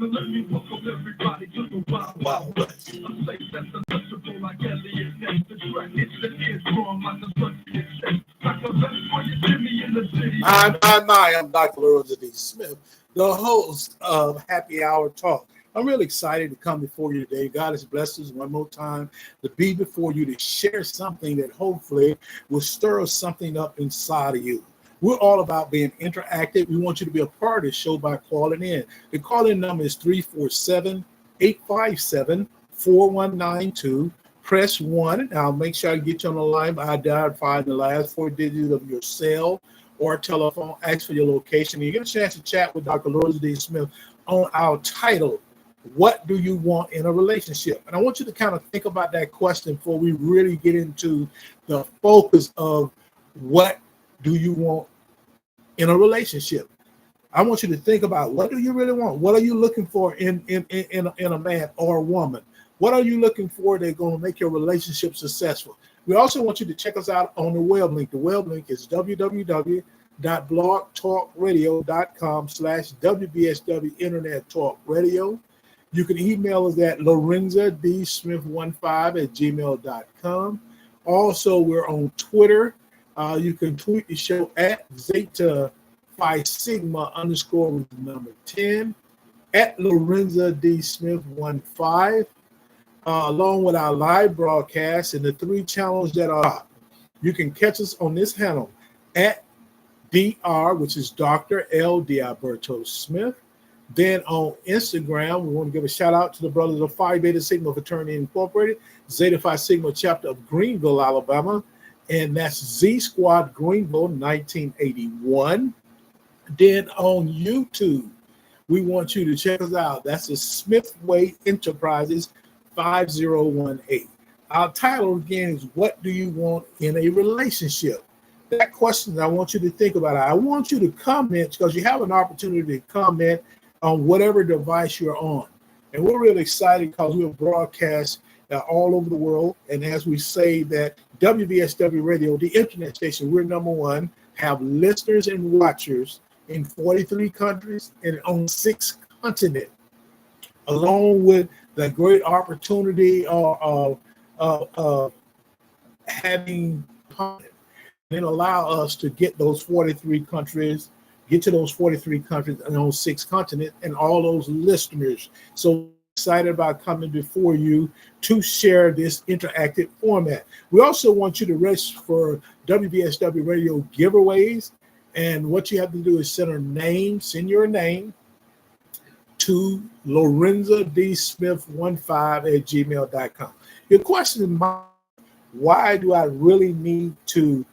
Wow. I'm Dr. Lorenzo D. Smith, the host of Happy Hour Talk. I'm really excited to come before you today. God has blessed us one more time to be before you to share something that hopefully will stir something up inside of you. We're all about being interactive. We want you to be a part of the show by calling in. The call-in number is 347-857-4192. Press 1, and I'll make sure I get you on the line. I identify the last 4 digits of your cell or telephone. Ask for your location. And you get a chance to chat with Dr. Lorenzo D. Smith on our title, What Do You Want in a Relationship? And I want you to kind of think about that question before we really get into the focus of what do you want in a relationship. I want you to think about, what do you really want? What are you looking for in a man or a woman? What are you looking for that's going to make your relationship successful? We also want you to check us out on the web link. The web link is www.blogtalkradio.com/WBSW Internet Talk Radio. You can email us at lorenzodsmith15@gmail.com. Also, we're on Twitter. You can tweet the show at Zeta Phi Sigma _10 at Lorenzo D. Smith 15. Along with our live broadcast and the 3 channels that are up. You can catch us on this handle at DR, which is Dr. L. Dialberto Smith. Then on Instagram, we want to give a shout out to the brothers of Phi Beta Sigma Fraternity Incorporated, Zeta Phi Sigma chapter of Greenville, Alabama. And that's Z Squad Greenville 1981. Then on YouTube, we want you to check us out. That's the Smithway Enterprises 5018. Our title again is, What Do You Want in a Relationship? That question, I want you to think about it. I want you to comment, because you have an opportunity to comment on whatever device you're on. And we're really excited because we're broadcast all over the world. And as we say that WBSW Radio, the internet station, we're number 1, have listeners and watchers in 43 countries and on 6 continents, along with the great opportunity of having and allow us to get those 43 countries, get to those 43 countries and on 6 continents and all those listeners. So excited about coming before you to share this interactive format. We also want you to register for WBSW Radio giveaways. And what you have to do is send your name to Lorenzo D. Smith 15@gmail.com. Your question is, why do I really need to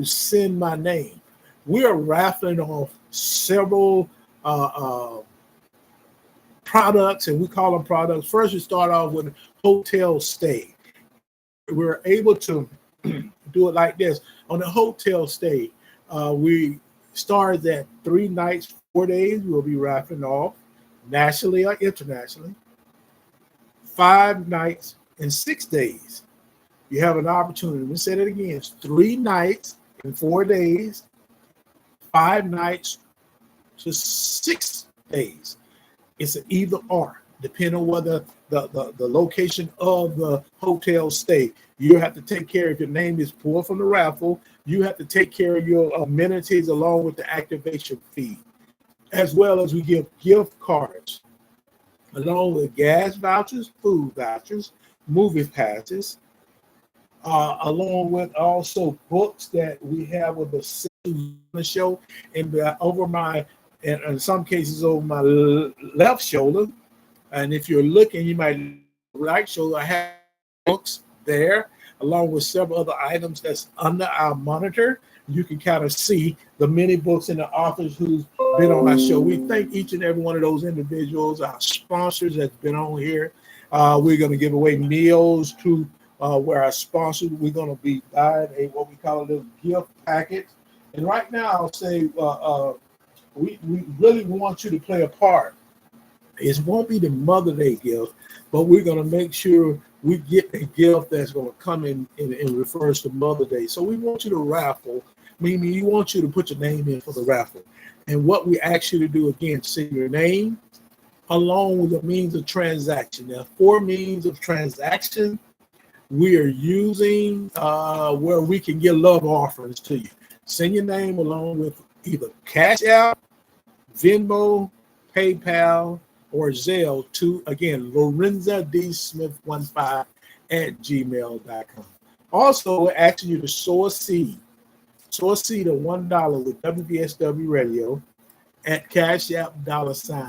send my name? We are raffling off several products, and we call them products. First, we start off with hotel stay. We're able to do it like this. On the hotel stay, we start at 3 nights, 4 days. We'll be raffling off nationally or internationally. 5 nights and 6 days. You have an opportunity. Let me say that again. It's 3 nights and 4 days, 5 nights to 6 days. It's an either or, depending on whether the location of the hotel stay. You have to take care, if your name is pulled from the raffle, you have to take care of your amenities along with the activation fee, as well as we give gift cards, along with gas vouchers, food vouchers, movie passes, along with also books that we have with the show, and over my, and in some cases over my left shoulder. And if you're looking, you might right shoulder. I have books there, along with several other items that's under our monitor. You can kind of see the many books and the authors who's been on our show. We thank each and every one of those individuals, our sponsors that's been on here. We're going to give away meals to where our sponsors. We're going to be buying what we call a little gift package. And right now, I'll say we really want you to play a part. It won't be the Mother Day gift, but we're going to make sure we get a gift that's going to come in refers to Mother Day. So we want you to raffle, meaning we want you to put your name in for the raffle. And what we ask you to do, again, send your name, along with the means of transaction. There are 4 means of transaction we are using where we can give love offerings to you. Send your name along with either Cash App, Venmo, PayPal, or Zelle to, again, Lorenza D. Smith 15 at gmail.com. Also, we're asking you to sow a seed. Sow a seed of $1 with WBSW Radio at Cash App $LORENZ.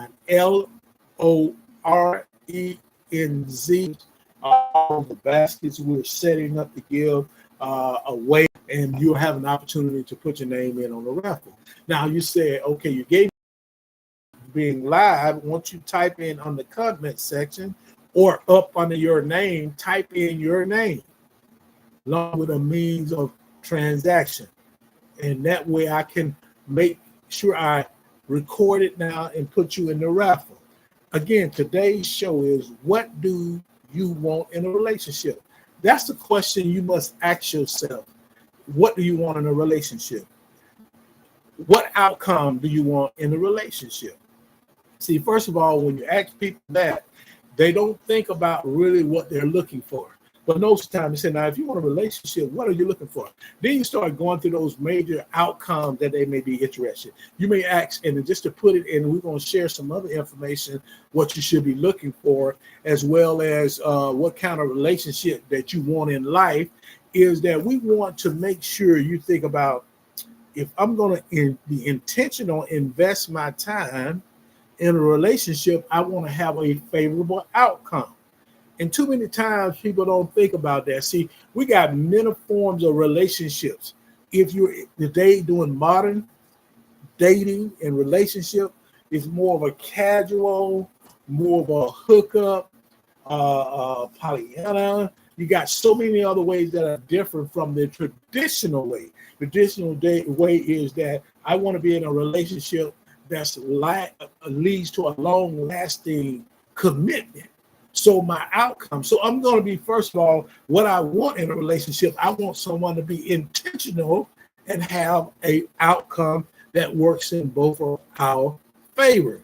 All the baskets we're setting up to give away, and you'll have an opportunity to put your name in on the raffle. Now, you said, okay, you gave being live. Once you type in on the comment section or up under your name, type in your name along with a means of transaction. And that way I can make sure I record it now and put you in the raffle. Again, today's show is, what do you want in a relationship? That's the question you must ask yourself. What do you want in a relationship? What outcome do you want in a relationship? See, first of all, when you ask people that, they don't think about really what they're looking for. But most of the time, they say, now, if you want a relationship, what are you looking for? Then you start going through those major outcomes that they may be interested. You may ask, and just to put it in, we're going to share some other information, what you should be looking for, as well as what kind of relationship that you want in life, is that we want to make sure you think about, if I'm going to be intentional, invest my time in a relationship, I want to have a favorable outcome. And too many times people don't think about that. See, we got many forms of relationships. If you're today doing modern dating and relationship, it's more of a casual, more of a hookup, Pollyanna. You got so many other ways that are different from the traditional way. Traditional way is that I want to be in a relationship that's leads to a long-lasting commitment. So my outcome. So I'm going to be, first of all, what I want in a relationship. I want someone to be intentional and have a outcome that works in both of our favor.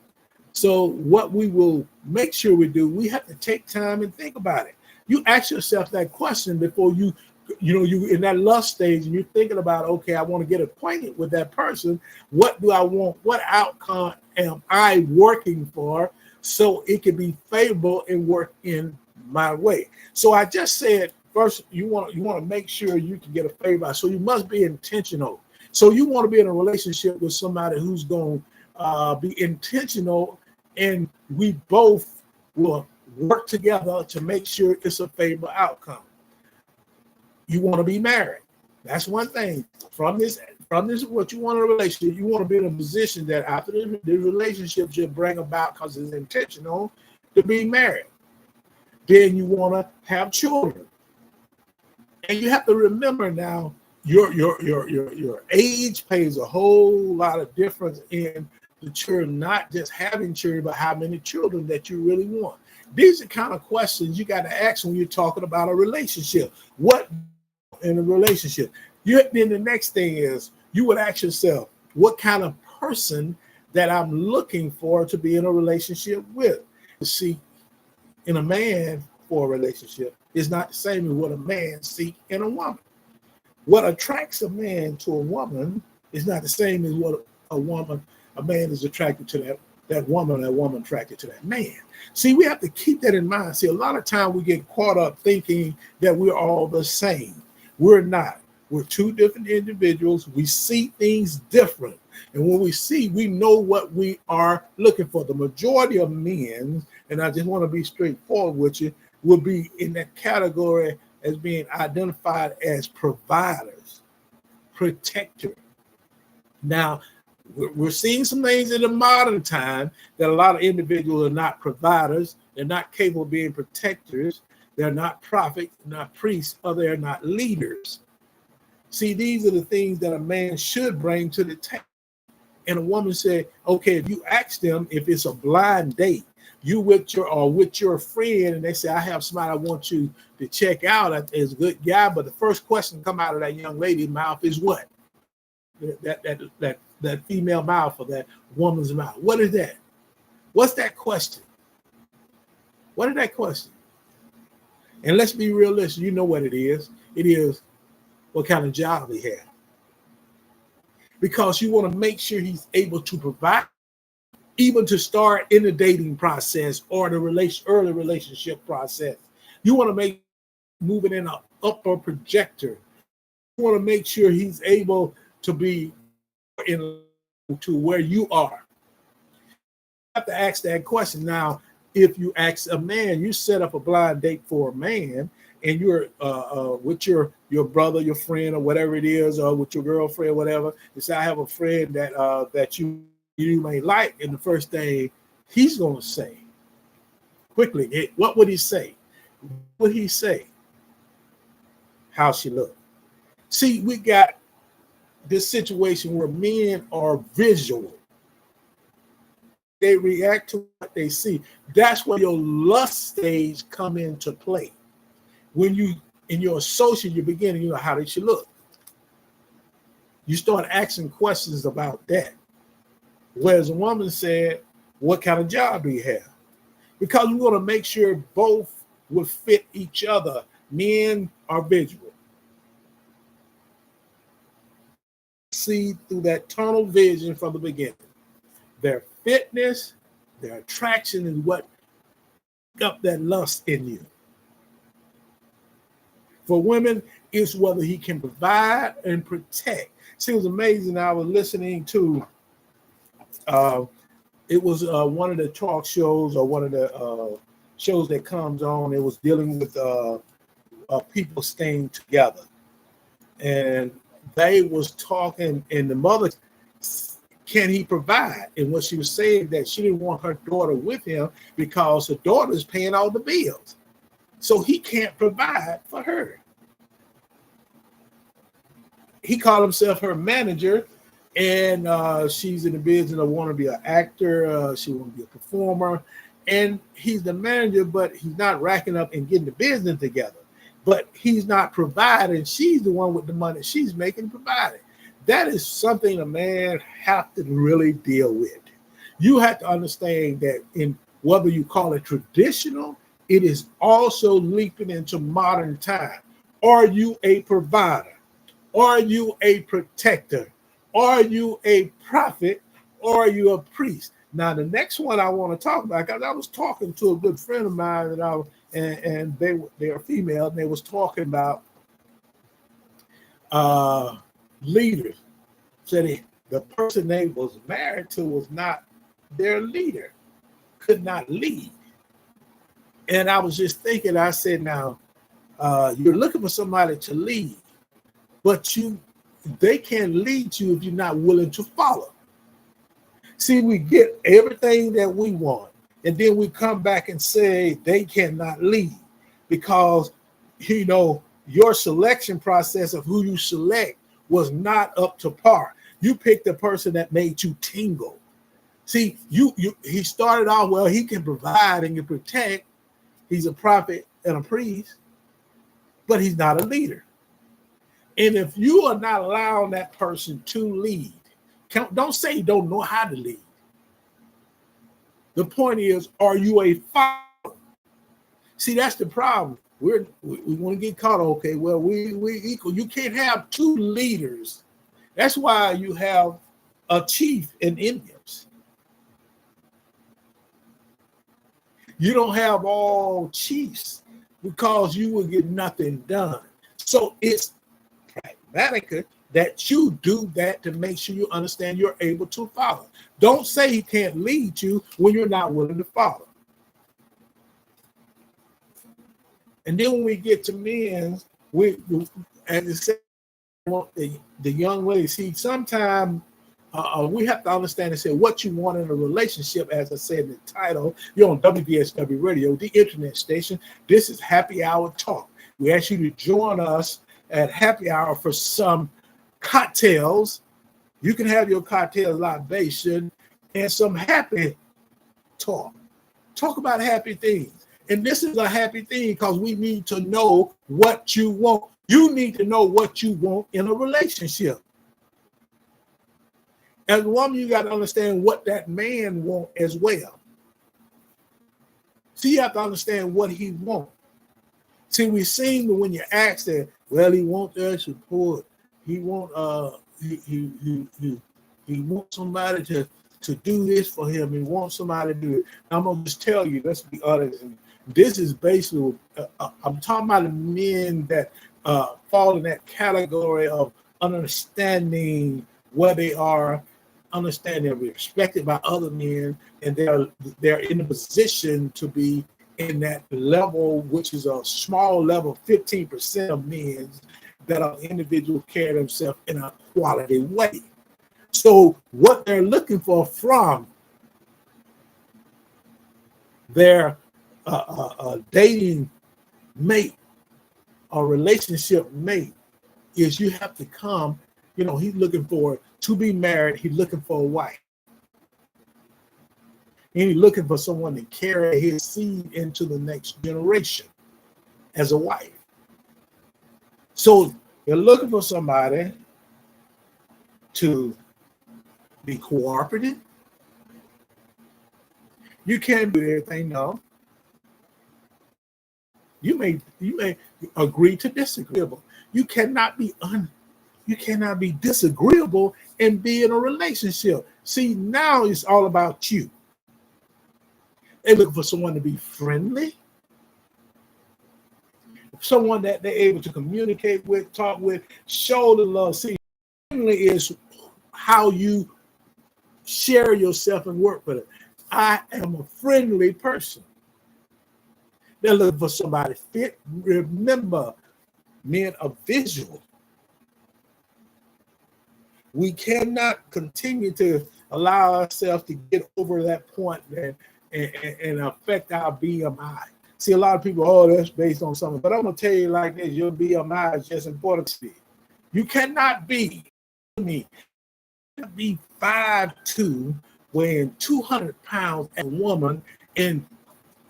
So what we will make sure we do, we have to take time and think about it. You ask yourself that question before you in that lust stage, and you're thinking about, okay, I want to get acquainted with that person. What do I want? What outcome am I working for, so it can be favorable and work in my way? So I just said, first, you want to make sure you can get a favor. So you must be intentional. So you want to be in a relationship with somebody who's going to be intentional, and we both will work together to make sure it's a favorable outcome. You want to be married. That's one thing. From this, what you want in a relationship, you want to be in a position that after the relationship should bring about, because it's intentional, to be married. Then you want to have children. And you have to remember now, your age plays a whole lot of difference in the children, not just having children, but how many children that you really want. These are kind of questions you got to ask when you're talking about a relationship. What in a relationship? Then the next thing is, you would ask yourself, what kind of person that I'm looking for to be in a relationship with? See, in a man for a relationship is not the same as what a man seeks in a woman. What attracts a man to a woman is not the same as what a man is attracted to that woman attracted to that man. See, we have to keep that in mind. See, a lot of time we get caught up thinking that we're all the same. We're not. We're two different individuals. We see things different. And when we see, we know what we are looking for. The majority of men, and I just want to be straightforward with you, will be in that category as being identified as providers, protector. Now, we're seeing some things in the modern time that a lot of individuals are not providers. They're not capable of being protectors. They're not prophets, not priests, or they're not leaders. See, these are the things that a man should bring to the table. And a woman said, okay, if you ask them, if it's a blind date, you with your friend, and they say, I have somebody I want you to check out as a good guy, but the first question come out of that young lady's mouth is what? That female mouth or that woman's mouth. What is that? What's that question? What is that question? And let's be realistic. You know what it is. It is what kind of job he has. Because you want to make sure he's able to provide, even to start in the dating process or the early relationship process. You want to make moving in an upper projector. You want to make sure he's able to be in to where you are. You have to ask that question. Now, if you ask a man, you set up a blind date for a man, and you're with your brother, your friend, or whatever it is, or with your girlfriend, whatever. You say, I have a friend that you may like, and the first thing he's going to say, quickly, what would he say? What would he say? How she look? See, we got this situation where men are visual. They react to what they see. That's where your lust stage come into play. When you, in your associate, you're beginning, you know, how did she look? You start asking questions about that. Whereas a woman said, what kind of job do you have? Because we want to make sure both will fit each other. Men are visual. See through that tunnel vision from the beginning. Their fitness, their attraction is what up that lust in you. For women, it's whether he can provide and protect. See, it was amazing. I was listening to, it was one of the talk shows or one of the shows that comes on. It was dealing with people staying together. And they was talking, and the mother, can he provide? And what she was saying, that she didn't want her daughter with him because her daughter is paying all the bills. So he can't provide for her. He called himself her manager, and she's in the business of want to be an actor. She want to be a performer, and he's the manager, but he's not racking up and getting the business together. But he's not providing. She's the one with the money. She's making providing. That is something a man have to really deal with. You have to understand that in whether you call it traditional, it is also leaping into modern time. Are you a provider? Are you a protector? Are you a prophet? Or are you a priest? Now, the next one I want to talk about, because I was talking to a good friend of mine, and they are female, and they was talking about leaders. Said the person they was married to was not their leader, could not lead. And I was just thinking, I said, now, you're looking for somebody to lead, but they can't lead you if you're not willing to follow. See, we get everything that we want, and then we come back and say they cannot lead because, you know, your selection process of who you select was not up to par. You picked the person that made you tingle. See, he started out, well, he can provide and can protect. He's a prophet and a priest, but he's not a leader. And if you are not allowing that person to lead, don't say you don't know how to lead. The point is, are you a follower? See, that's the problem. We want to get caught. Okay, well, we equal. You can't have two leaders. That's why you have a chief in Indians. You don't have all chiefs because you will get nothing done. So it's pragmatic that you do that to make sure you understand you're able to follow. Don't say he can't lead you when you're not willing to follow. And then when we get to men, as I said, the young ladies, see, sometimes we have to understand and say what you want in a relationship. As I said in the title, you're on WDSW Radio, the internet station. This is Happy Hour Talk. We ask you to join us at Happy Hour for some cocktails. You can have your cocktail libation and some happy talk. Talk about happy things. And this is a happy thing because we need to know what you want. You need to know what you want in a relationship. As a woman, you got to understand what that man wants as well. See, you have to understand what he wants. See, we seen that when you ask that, well, he wants their support. He want he wants somebody to do this for him. He wants somebody to do it. I'm gonna just tell you, let's be honest. This is basically I'm talking about the men that fall in that category of understanding where they are, understand they're respected by other men, and they're in a position to be in that level, which is a small level, 15% of men that are individuals carry themselves in a quality way. So what they're looking for from their dating mate or relationship mate is you have to come, he's looking for to be married. He's looking for a wife. And he's looking for someone to carry his seed into the next generation as a wife. So you're looking for somebody to be cooperative. You can't do everything, no. You may agree to disagree. You cannot be disagreeable and be in a relationship. See, now it's all about you. They're looking for someone to be friendly, someone that they're able to communicate with, talk with, show the love. See, friendly is how you share yourself and work with it. I am a friendly person. They're looking for somebody fit. Remember, men are visual. We cannot continue to allow ourselves to get over that point and affect our BMI. See, a lot of people, that's based on something. But I'm going to tell you like this, your BMI is just important to you. You cannot be 5'2", weighing 200 pounds as a woman and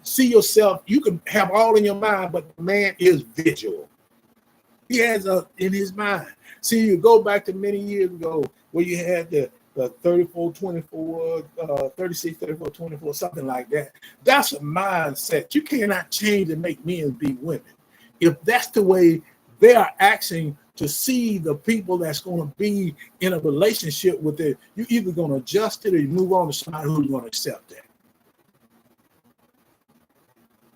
see yourself. You can have all in your mind, but the man is visual. He has in his mind. See, you go back to many years ago where you had the 34-24, 36-34-24, something like that. That's a mindset. You cannot change and make men be women. If that's the way they are acting to see the people that's going to be in a relationship with it, you're either going to adjust it or you move on to somebody who's going to accept that.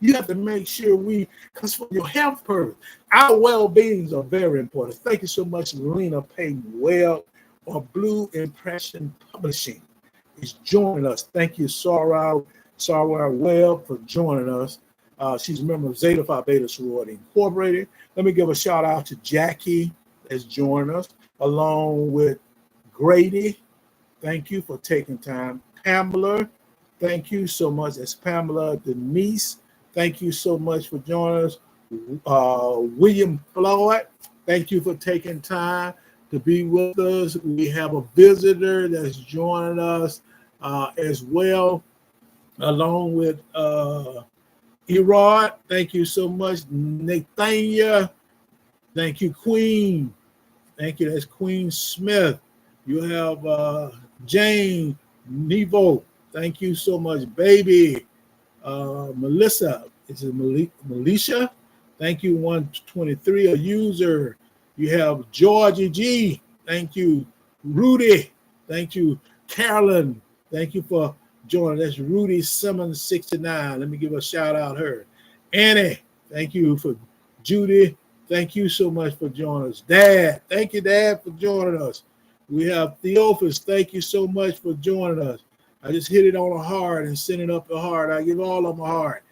You have to make sure because for your health purpose, our well-beings are very important. Thank you so much, Lena Payne Webb or Blue Impression Publishing is joining us. Thank you, Sarah Webb, for joining us. She's a member of Zeta Phi Beta Sorority Incorporated. Let me give a shout out to Jackie that's joining us, along with Grady. Thank you for taking time. Pamela, thank you so much. It's Pamela Denise. Thank you so much for joining us. William Floyd, thank you for taking time to be with us. We have a visitor that's joining us as well, along with Erod. Thank you so much. Nathania, thank you. Queen, thank you. That's Queen Smith. You have Jane Nevo. Thank you so much, baby. Melissa, is it Melisha? Thank you, 123, a user. You have Georgie G. Thank you, Rudy. Thank you, Carolyn. Thank you for joining. That's Rudy Simmons 69. Let me give a shout out her. Annie, thank you for Judy. Thank you so much for joining us. Dad, thank you, Dad, for joining us. We have Theophilus. Thank you so much for joining us. I just hit it on a heart and sent it up a heart. I give all of them a heart.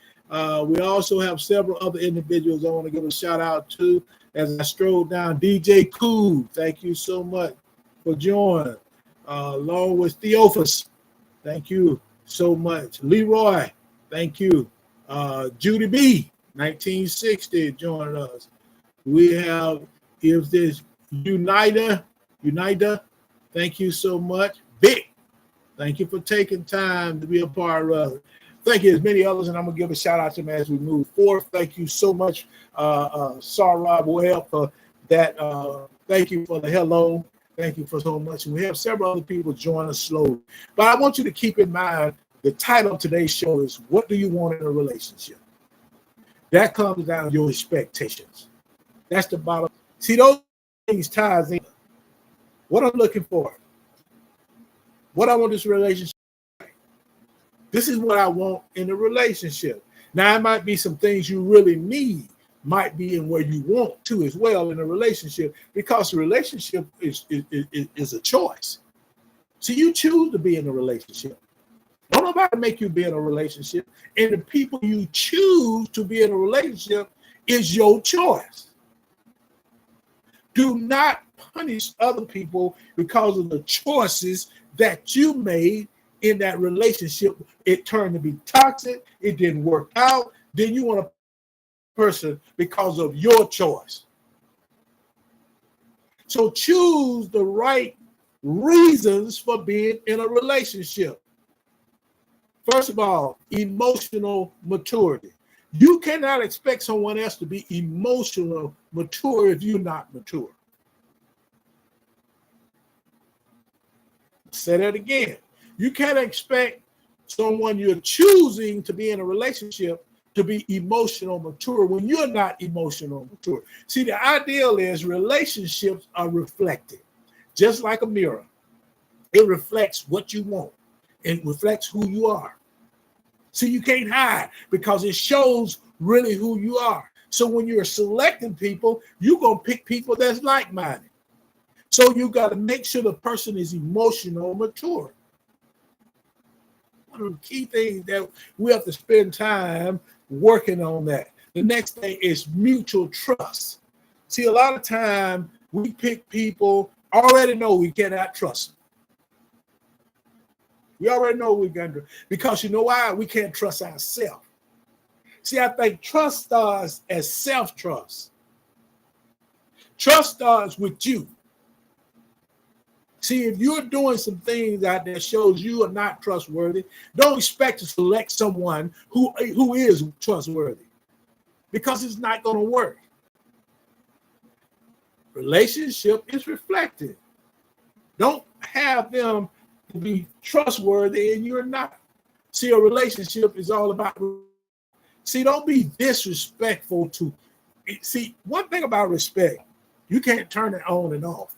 We also have several other individuals I want to give a shout out to as I stroll down. DJ Cool, thank you so much for joining. Along with Theophilus, thank you so much. Leroy, thank you. Judy B, 1960, joining us. We have, is this Unida, thank you so much. Vic, thank you for taking time to be a part of it. Thank you, as many others, and I'm going to give a shout out to them as we move forward. Thank you so much, Sarah Webb, for that. Thank you for the hello. Thank you for so much. And we have several other people join us slowly. But I want you to keep in mind The title of today's show is What Do You Want in a Relationship? That comes down to your expectations. That's the bottom. See, those things ties in. What I'm looking for. What I want this relationship. This is what I want in a relationship. Now, it might be some things you really need, might be in where you want to as well in a relationship, because the relationship is a choice. So you choose to be in a relationship. Don't nobody make you be in a relationship. And the people you choose to be in a relationship is your choice. Do not punish other people because of the choices that you made in that relationship. It turned to be toxic. It didn't work out. Then you want a person because of your choice. So choose the right reasons for being in a relationship. First of all, emotional maturity. You cannot expect someone else to be emotional mature if you're not mature. Say that again. You can't expect someone you're choosing to be in a relationship to be emotional mature when you're not emotional mature. See, the ideal is relationships are reflected, just like a mirror. It reflects what you want. It reflects who you are. See, you can't hide because it shows really who you are. So when you're selecting people, you're going to pick people that's like-minded. So you got to make sure the person is emotional mature. One of the key things that we have to spend time working on that. The next thing is mutual trust. See, a lot of time we pick people, already know we cannot trust them. We already know we're going to, because you know why? We can't trust ourselves. See, I think trust starts as self-trust. Trust starts with you. See, if you're doing some things out there shows you are not trustworthy, don't expect to select someone who is trustworthy, because it's not going to work. Relationship is reflected. Don't have them to be trustworthy and you're not. See, a relationship is all about. See, don't be disrespectful to. See, one thing about respect, you can't turn it on and off.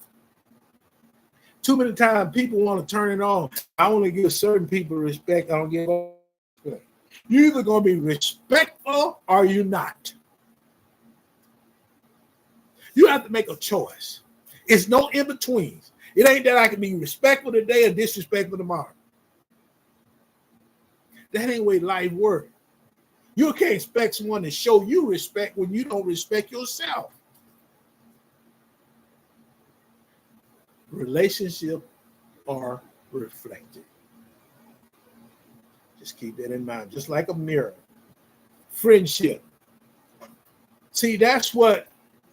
Too many times people want to turn it on. I only give certain people respect. I don't give respect. You're either going to be respectful or you're not. You have to make a choice. It's no in-betweens. It ain't that I can be respectful today and disrespectful tomorrow. That ain't the way life works. You can't expect someone to show you respect when you don't respect yourself. Relationships are reflected. Just keep that in mind. Just like a mirror. Friendship. See, that's what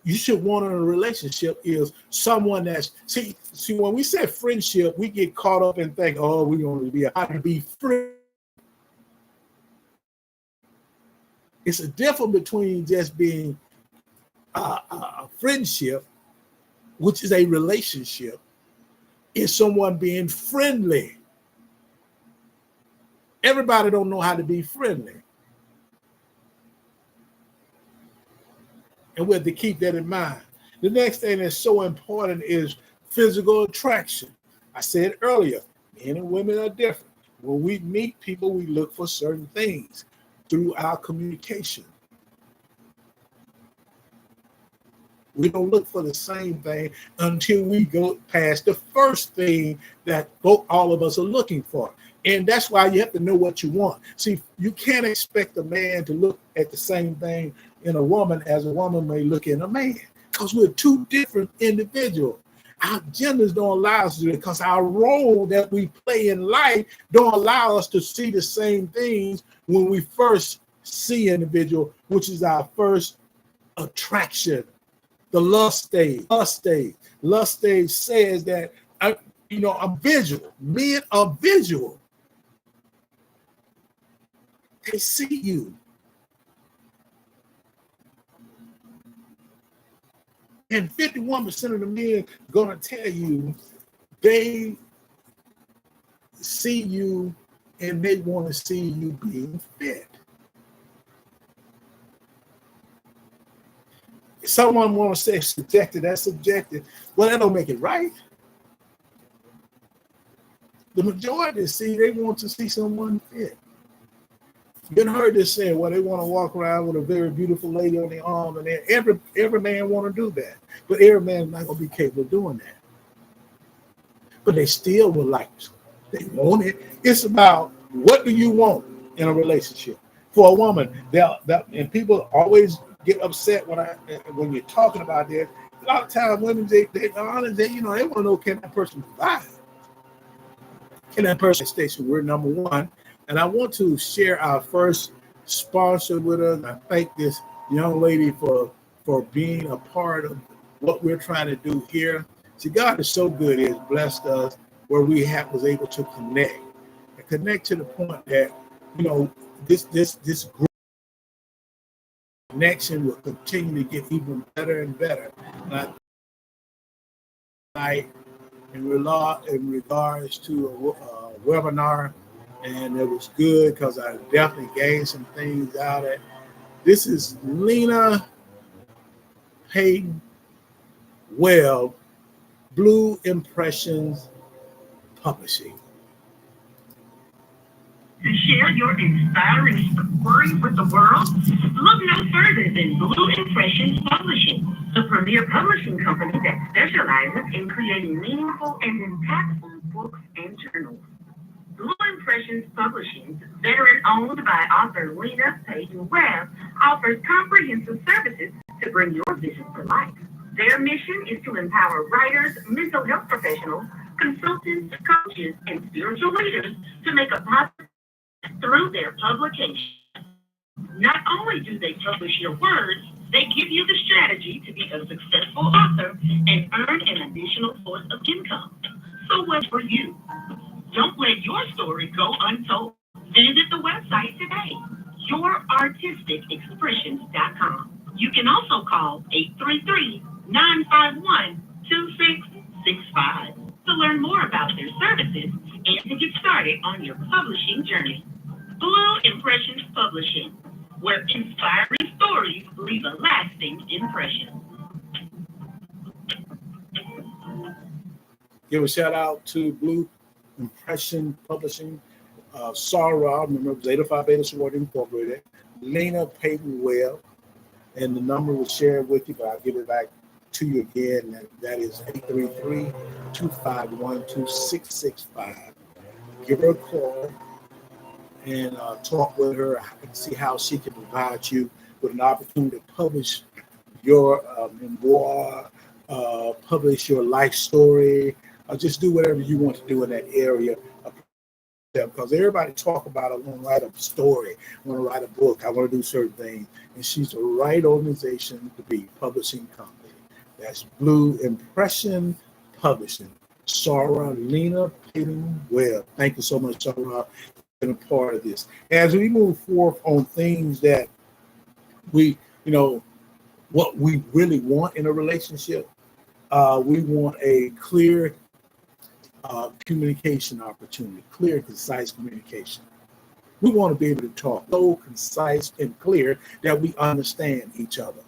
you should want in a relationship, is someone that's, see, when we say friendship, we get caught up and think, oh, we're going to be how to be friends. It's a difference between just being a friendship, which is a relationship, is someone being friendly. Everybody don't know how to be friendly. And we have to keep that in mind. The next thing that's so important is physical attraction. I said earlier, men and women are different. When we meet people, we look for certain things through our communication. We don't look for the same thing until we go past the first thing that all of us are looking for. And that's why you have to know what you want. See, you can't expect a man to look at the same thing in a woman as a woman may look in a man, because we're two different individuals. Our genders don't allow us to do it, because our role that we play in life don't allow us to see the same things when we first see an individual, which is our first attraction. The lust stage. Lust stage says that, I'm visual. Men are visual. They see you. And 51% of the men are going to tell you they see you and they want to see you being fit. Someone want to say subjective, that's subjective. Well, that don't make it right. The majority they want to see someone fit. Been heard this saying, well, they want to walk around with a very beautiful lady on their arm, and every man want to do that, but every man's not going to be capable of doing that. But they still would like to. They want it. It's about what do you want in a relationship. For a woman, and people always get upset when you're talking about that. A lot of times, women they want to know, can that person provide? Can that person station? We're number one. And I want to share our first sponsor with us. I thank this young lady for being a part of what we're trying to do here. See, God is so good. He has blessed us where we was able to connect to the point that, this group connection will continue to get even better and better. And in regards to a webinar, and it was good because I definitely gained some things out of it. This is Lena Payton Webb, Blue Impressions Publishing. To share your inspiring story with the world, look no further than Blue Impressions Publishing, the premier publishing company that specializes in creating meaningful and impactful books and journals. Blue Impressions Publishing, veteran-owned by author Lena Payton Webb, offers comprehensive services to bring your vision to life. Their mission is to empower writers, mental health professionals, consultants, coaches, and spiritual leaders to make a positive through their publication. Not only do they publish your words, they give you the strategy to be a successful author and earn an additional source of income. So what's for you? Don't let your story go untold. Visit the website today, yourartisticexpressions.com. You can also call 833-951-2665 to learn more about their services and to get started on your publishing journey. Blue Impressions Publishing, where inspiring stories leave a lasting impression. Give a shout out to Blue Impression Publishing, Sarah, remember Zeta Phi Beta Sorority Incorporated, Lena Payton Webb, and the number was shared with you, but I'll give it back to you again. That is 833-251-2665. Give her a call and talk with her and see how she can provide you with an opportunity to publish your memoir, publish your life story, or just do whatever you want to do in that area. Because everybody talk about, I want to write a story, I want to write a book, I want to do certain things. And she's the right organization to be, publishing company. That's Blue Impression Publishing. Sarah Lena Payton Webb. Thank you so much, Sarah, for being a part of this. As we move forth on things that we, what we really want in a relationship, we want a clear communication opportunity, clear, concise communication. We want to be able to talk so concise and clear that we understand each other.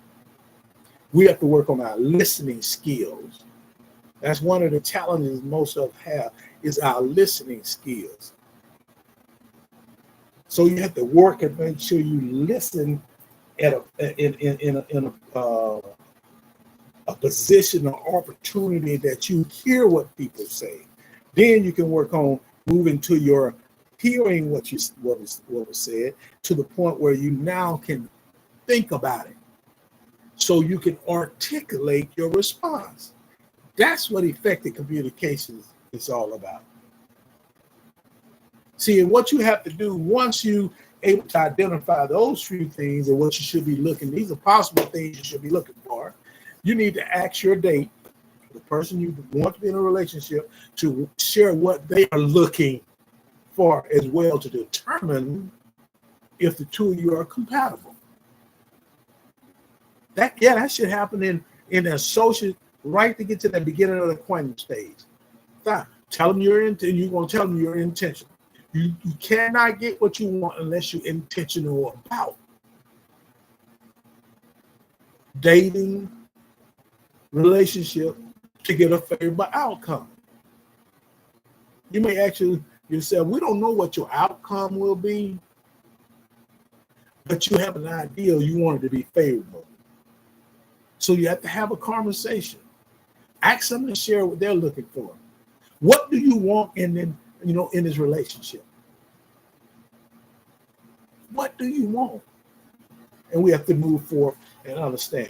We have to work on our listening skills. That's one of the challenges most of us have, is our listening skills. So you have to work and make sure you listen at a position or opportunity that you hear what people say. Then you can work on moving to your hearing what was said, to the point where you now can think about it, so you can articulate your response. That's what effective communication is all about. See, and what you have to do once you able to identify those few things and what you should be looking, these are possible things you should be looking for. You need to ask your date, the person you want to be in a relationship, to share what they are looking for as well, to determine if the two of you are compatible. That should happen in the associate, right to get to the beginning of the acquaintance stage. Tell them you're going to tell them your intention. You cannot get what you want unless you're intentional about dating, relationship to get a favorable outcome. You may ask yourself, we don't know what your outcome will be, but you have an idea you want it to be favorable. So you have to have a conversation. Ask them to share what they're looking for. What do you want in this relationship? What do you want? And we have to move forward and understand.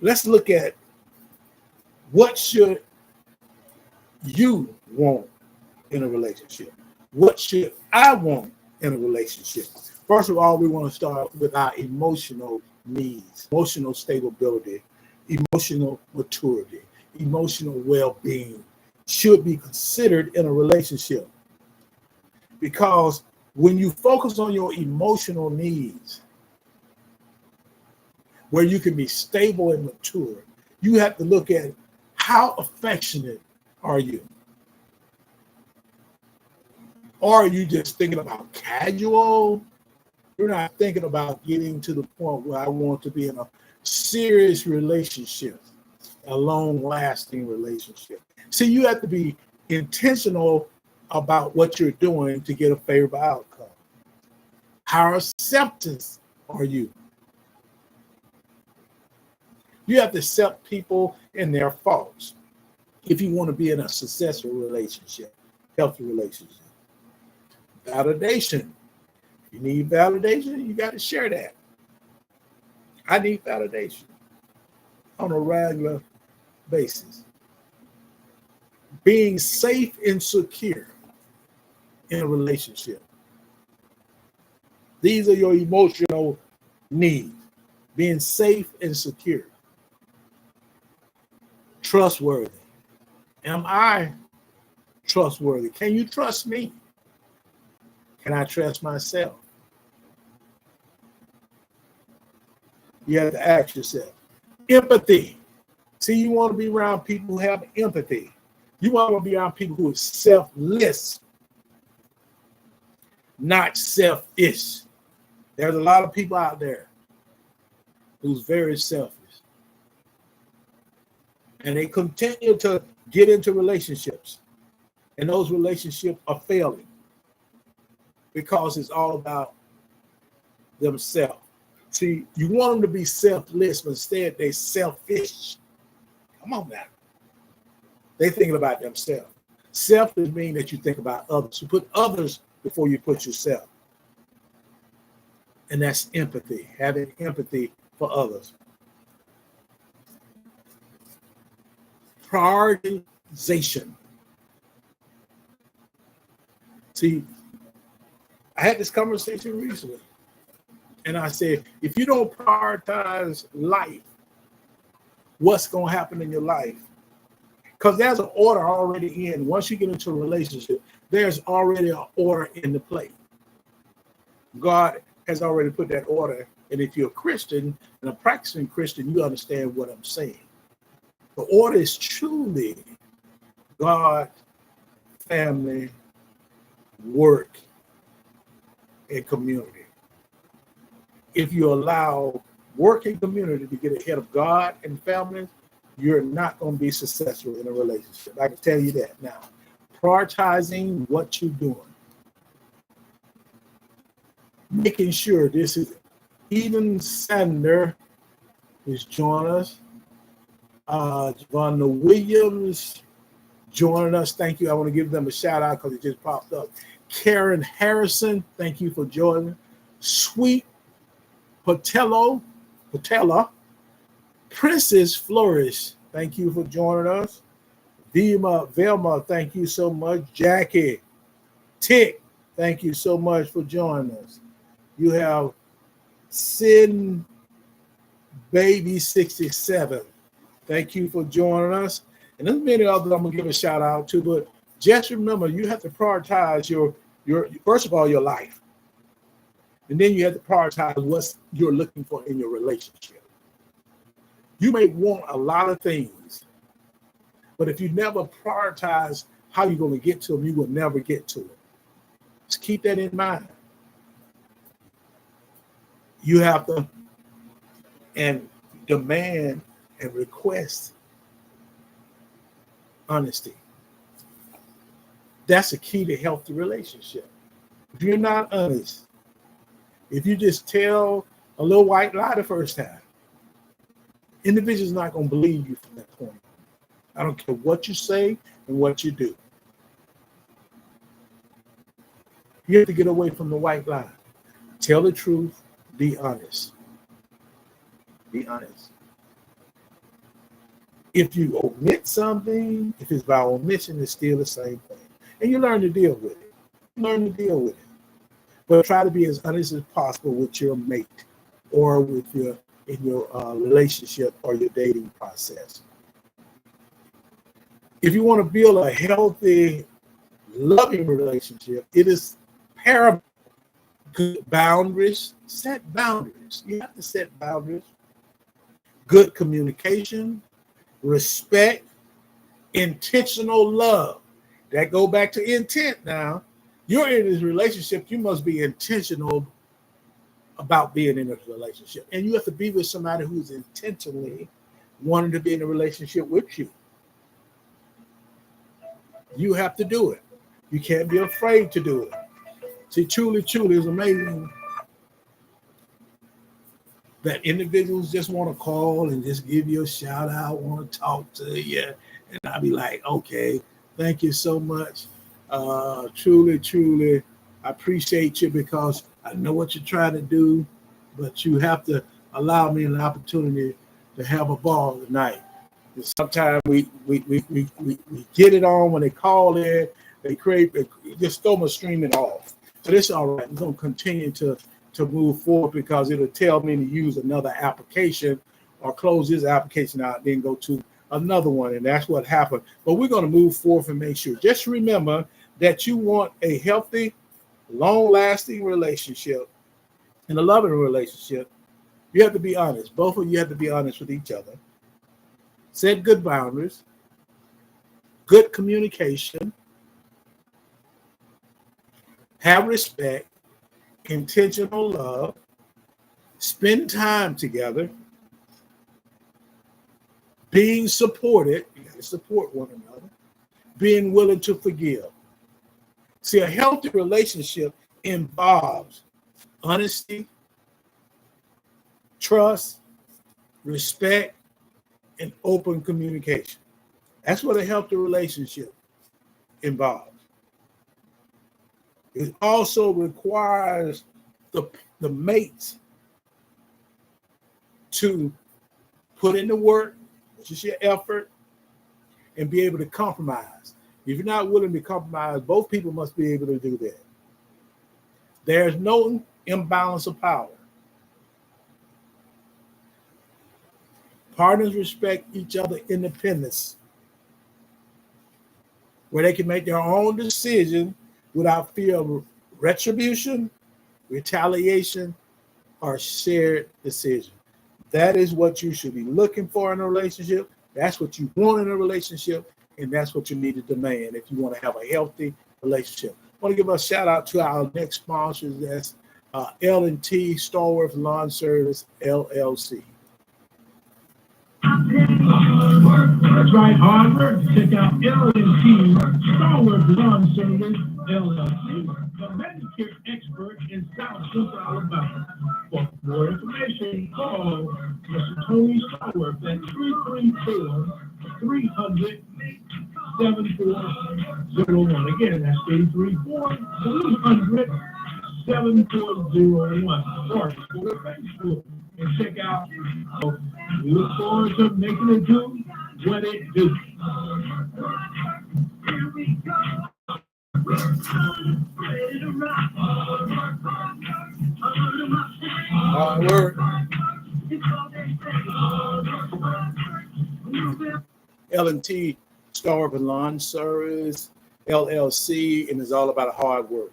Let's look at what should you want in a relationship? What should I want in a relationship? First of all, we want to start with our emotional needs, emotional stability, emotional maturity, emotional well-being should be considered in a relationship. Because when you focus on your emotional needs, where you can be stable and mature, you have to look at how affectionate are you? Or are you just thinking about casual? You're not thinking about getting to the point where I want to be in a serious relationship, a long-lasting relationship. See, you have to be intentional about what you're doing to get a favorable outcome. How acceptance are you? You have to accept people and their faults if you want to be in a successful relationship, healthy relationship. Validation. If you need validation, you got to share that. I need validation on a regular basis. Being safe and secure in a relationship. These are your emotional needs. Being safe and secure. Trustworthy. Am I trustworthy? Can you trust me? Can I trust myself? You have to ask yourself. Empathy. See, you want to be around people who have empathy. You want to be around people who are selfless, not selfish. There's a lot of people out there who's very selfish. And they continue to get into relationships. And those relationships are failing because it's all about themselves. See, you want them to be selfless, but instead they're selfish. Come on now. They're thinking about themselves. Selfish means that you think about others. You put others before you put yourself. And that's empathy, having empathy for others. Prioritization. See, I had this conversation recently, and I said, if you don't prioritize life, what's going to happen in your life? Because there's an order already in. Once you get into a relationship, there's already an order in the play. God has already put that order. And if you're a Christian and a practicing Christian, you understand what I'm saying. The order is truly God, family, work, and community. If you allow work and community to get ahead of God and family, you're not going to be successful in a relationship. I can tell you that now. Prioritizing what you're doing. Making sure this is Eden Sander who's joining us. Javonna Williams joining us. Thank you. I want to give them a shout out because it just popped up. Karen Harrison, thank you for joining. Sweet Patella, Princess Flourish, thank you for joining us. Velma, thank you so much. Jackie Tick, thank you so much for joining us. You have Sin Baby 67. Thank you for joining us. And there's many others I'm gonna give a shout out to, but just remember you have to prioritize your first of all your life. And then you have to prioritize what you're looking for in your relationship. You may want a lot of things, But if you never prioritize how you're going to get to them, you will never get to it. Just keep that in mind. You have to and demand and request honesty. That's a key to healthy relationship. If you're not honest, if you just tell a little white lie the first time, individual's not going to believe you from that point. I don't care what you say and what you do. You have to get away from the white lie. Tell the truth. Be honest. Be honest. If you omit something, if it's by omission, it's still the same thing. And you learn to deal with it. Learn to deal with it. But try to be as honest as possible with your mate or with your relationship or your dating process. If you want to build a healthy, loving relationship, it is paramount. Good boundaries. Set boundaries. You have to set boundaries. Good communication, respect, intentional love. That go back to intent now. You're in this relationship, you must be intentional about being in this relationship. And you have to be with somebody who's intentionally wanting to be in a relationship with you. You have to do it. You can't be afraid to do it. See, truly is amazing that individuals just want to call and just give you a shout out, want to talk to you. And I'll be like, okay, thank you so much. Truly, I appreciate you because I know what you're trying to do, but you have to allow me an opportunity to have a ball tonight. And sometimes we get it on when they call in, they just throw my streaming off. So this is all right. We're going to continue to move forward because it'll tell me to use another application or close this application out, then go to another one. And that's what happened. But we're going to move forward and make sure. Just remember that you want a healthy, long-lasting relationship and a loving relationship. You have to be honest. Both of you have to be honest with each other. Set good boundaries, good communication, have respect, intentional love, spend time together, being supported, you got to support one another, being willing to forgive. See, a healthy relationship involves honesty, trust, respect, and open communication. That's what a healthy relationship involves. It also requires the mates to put in the work, which is your effort, and be able to compromise. If you're not willing to compromise, both people must be able to do that. There's no imbalance of power. Partners respect each other's independence, where they can make their own decision without fear of retribution, retaliation, or shared decision. That is what you should be looking for in a relationship. That's what you want in a relationship, and that's what you need to demand if you want to have a healthy relationship. I want to give a shout out to our next sponsors. That's L&T Starworth Lawn Service, LLC. That's right, hard work. Check out L&T Starworth Lawn Service, LLC, the manicure expert in South Central Alabama. For more information, call Mr. Tony Starworth at 334-300-7401. Again, that's 334-300-7401. Or go to Facebook and check out. We look forward to making it do what it do. Here we go. Hard work. L&T Starworth Lawn Service, LLC, and it's all about hard work.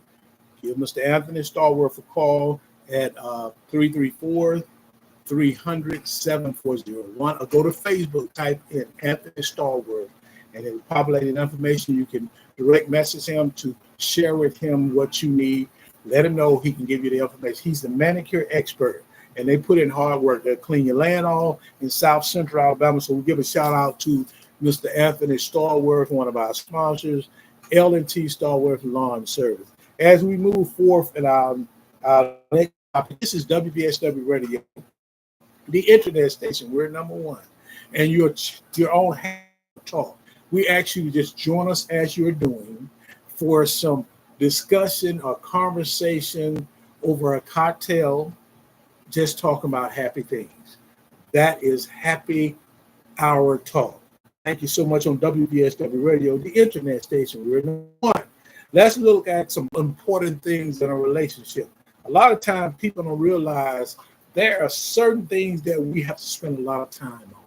Give Mr. Anthony Starworth a call at 334-300-7401, or go to Facebook, type in Anthony Starworth, and it populated information. You can direct message him to share with him what you need. Let him know he can give you the information. He's the manicure expert, and they put in hard work. They'll clean your land all in South Central Alabama. So we give a shout out to Mr. Anthony Starworth, one of our sponsors, L&T Starworth Lawn Service. As we move forth in our next topic, this is WBSW Radio, the internet station. We're number one, and your own talk. We ask you to just join us as you're doing for some discussion or conversation over a cocktail, just talking about happy things. That is Happy Hour Talk. Thank you so much on WBSW Radio, the internet station. We're number one. Let's look at some important things in a relationship. A lot of times people don't realize there are certain things that we have to spend a lot of time on,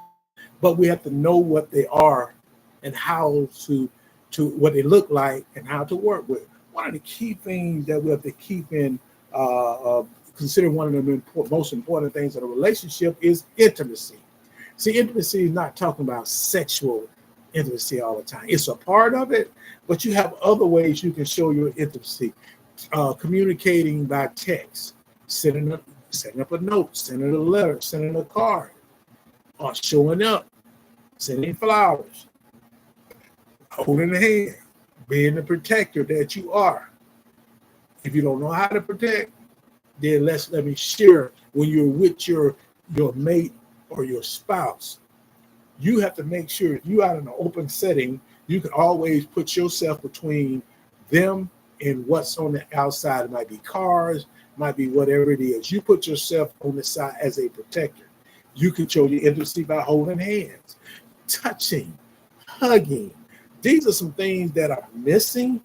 but we have to know what they are and how to what they look like and how to work with. One of the key things that we have to keep in consider one of the most important things in a relationship is intimacy. See, intimacy is not talking about sexual intimacy all the time. It's a part of it, but you have other ways you can show your intimacy. Communicating by text, setting up a note, sending a letter, sending a card, or showing up, sending flowers, holding a hand, being the protector that you are. If you don't know how to protect, then let me share. When you're with your mate or your spouse, you have to make sure if you are in an open setting, you can always put yourself between them and what's on the outside. It might be cars, might be whatever it is. You put yourself on the side as a protector. You can show your intimacy by holding hands, touching, hugging. These are some things that are missing,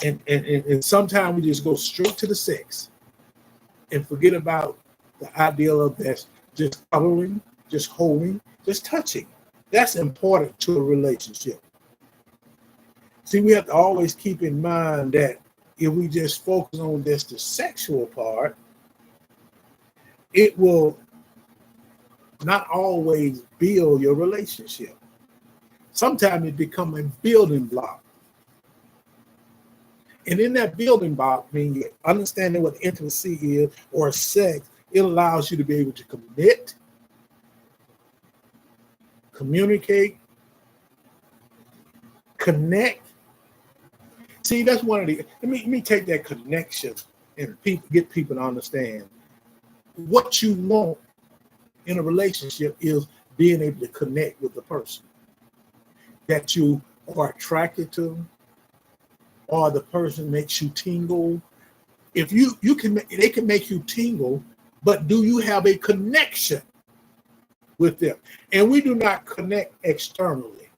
and sometimes we just go straight to the sex and forget about the ideal of that, just cuddling, just holding, just touching. That's important to a relationship. See, we have to always keep in mind that if we just focus on this, the sexual part, it will not always build your relationship. Sometimes it becomes a building block. And in that building block, meaning understanding what intimacy is or sex, it allows you to be able to commit, communicate, connect. See, that's one of the, let me take that connection and get people to understand what you want in a relationship is being able to connect with the person that you are attracted to, or the person makes you tingle. If you can, they can make you tingle, but do you have a connection with them? And we do not connect externally.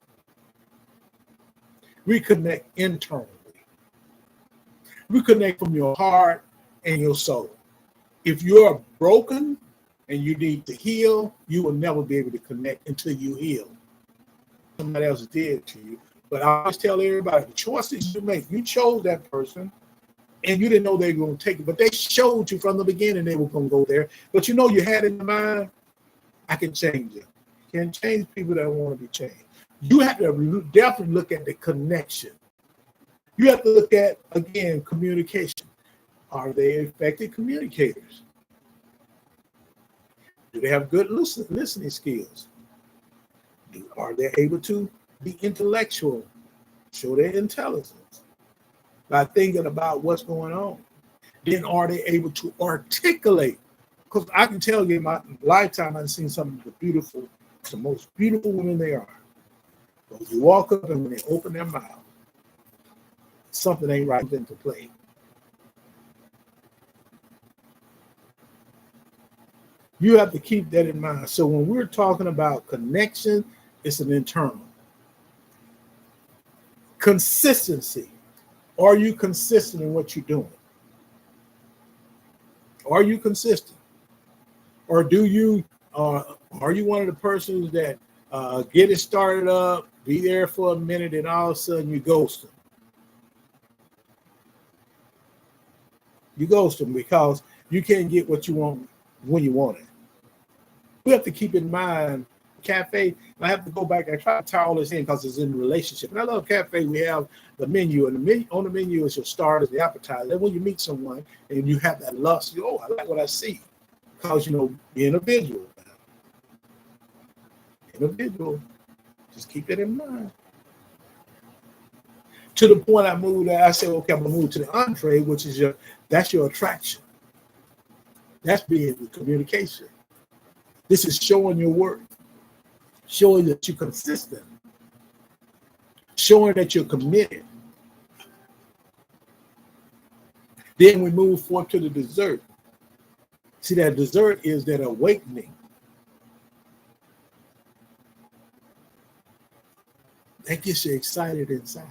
We connect internally. We connect from your heart and your soul. If you're broken and you need to heal, you will never be able to connect until you heal. Somebody else did to you. But I always tell everybody, the choices you make, you chose that person and you didn't know they were going to take it, but they showed you from the beginning they were going to go there. But you know, you had in your mind, I can change it. You can't change people that want to be changed. You have to definitely look at the connection. You have to look at, again, communication. Are they effective communicators? Do they have good listening skills? Are they able to be intellectual, show their intelligence by thinking about what's going on? Then are they able to articulate? Because I can tell you in my lifetime, I've seen some of the most beautiful women they are. But you walk up and when they open their mouth, something ain't right into play. You have to keep that in mind. So when we're talking about connection, it's an internal. Consistency. Are you consistent in what you're doing? Are you consistent? Or are you one of the persons that get it started up, be there for a minute, and all of a sudden you ghost them? You ghost them because you can't get what you want when you want it. We have to keep in mind Cafe. I have to go back. I try to tie all this in because it's in a relationship. And I love Cafe. We have the menu, and on the menu is your starters, the appetizer. And when you meet someone and you have that lust, you I like what I see. Because, the individual. Just keep it in mind. To the point I moved there, I said, okay, I'm going to move to the entree, which is that's your attraction. That's being the communication. This is showing your worth, showing that you're consistent, showing that you're committed. Then we move forward to the dessert. See, that dessert is that awakening. That gets you excited inside.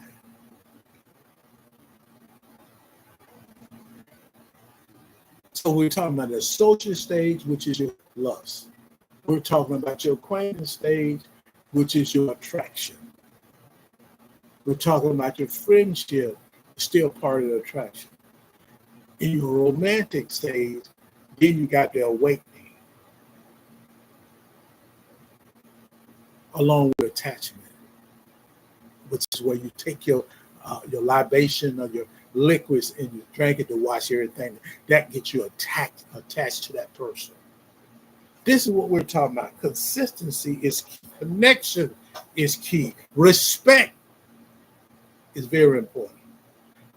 So we're talking about the social stage, which is your lust. We're talking about your acquaintance stage, which is your attraction. We're talking about your friendship, still part of the attraction. In your romantic stage, then you got the awakening, along with attachment, which is where you take your libation or your liquids and you drink it to wash everything. That gets you attached to that person. This is what we're talking about. Consistency is key. Connection is key. Respect is very important.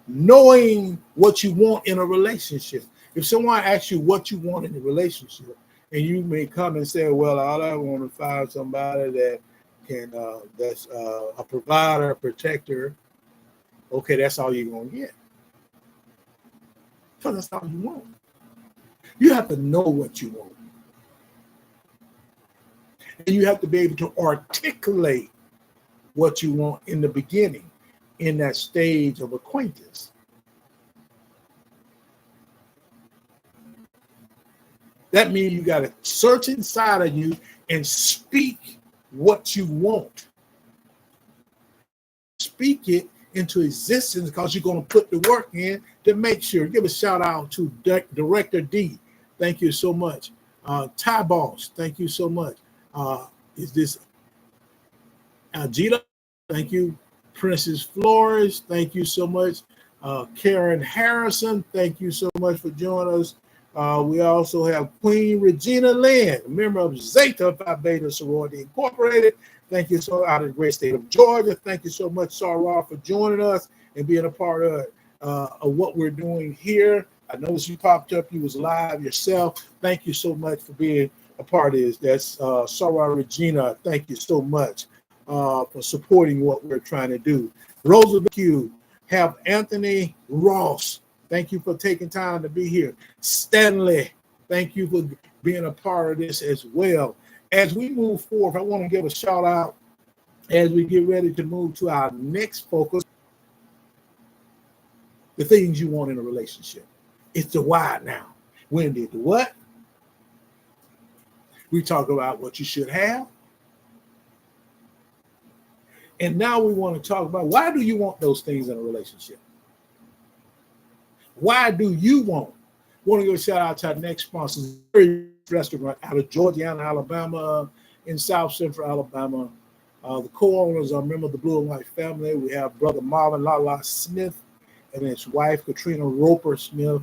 Knowing what you want in a relationship. If someone asks you what you want in a relationship, and you may come and say, well, all I want to find somebody that can, that's a provider, a protector. Okay, that's all you're going to get. Because that's all you want. You have to know what you want. And you have to be able to articulate what you want in the beginning, in that stage of acquaintance. That means you got to search inside of you and speak what you want. Speak it into existence because you're going to put the work in to make sure. Give a shout out to Director D. Thank you so much. Ty Boss, thank you so much. Is this Algita? Thank you. Princess Flores, thank you so much. Karen Harrison, thank you so much for joining us. We also have Queen Regina Lynn, a member of Zeta Phi Beta Sorority Incorporated. Thank you so out of the great state of Georgia. Thank you so much, Sarah, for joining us and being a part of what we're doing here. I noticed you popped up. You was live yourself. Thank you so much for being a part of this. That's Sarah Regina. Thank you so much for supporting what we're trying to do. Rosa Q, have Anthony Ross. Thank you for taking time to be here. Stanley, thank you for being a part of this as well. As we move forward, I want to give a shout out as we get ready to move to our next focus. The things you want in a relationship. It's the why now. When did the what? We talk about what you should have. And now we want to talk about why do you want those things in a relationship? Why do you want? I want to give a shout out to our next sponsor, restaurant out of Georgiana, Alabama, in South Central Alabama. The co-owners are a member of the Blue and White family. We have Brother Marvin Lala Smith and his wife, Katrina Roper Smith,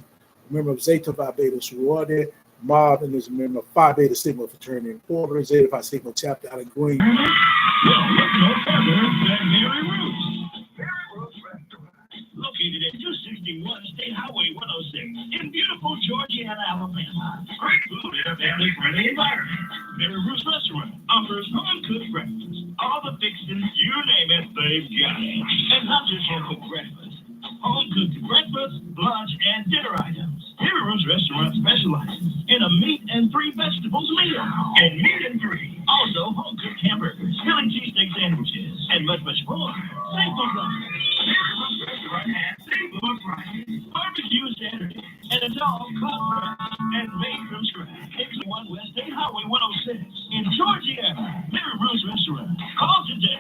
a member of Zeta Phi Beta Sorority. Marvin is a member of Phi Beta Sigma Fraternity Incorporated, Zeta Phi Sigma chapter out of Green. Well, look no further than Mary Ruth's. Mary Ruth's Restaurant, located at 261 State Highway 106 in beautiful Georgiana, Alabama. Great food in a family-friendly environment. Mary Ruth's Restaurant offers home-cooked breakfast. All the fixings, you name it, they've got it. And not just home-cooked breakfast. Home-cooked breakfast, lunch, and dinner items. Mary Ruth's Restaurant specializes in a meat and 3 vegetables meal. And meat and 3. Also, home-cooked hamburgers, Philly cheesesteak sandwiches, and much, much more. Seafood lunch. Mary Ruth's Restaurant has seafood Fridays, barbecue Saturdays, and it's all cooked fresh and made from scratch. It's 1 West State Highway 106 in Georgiana. Mary Ruth's Restaurant. Call today,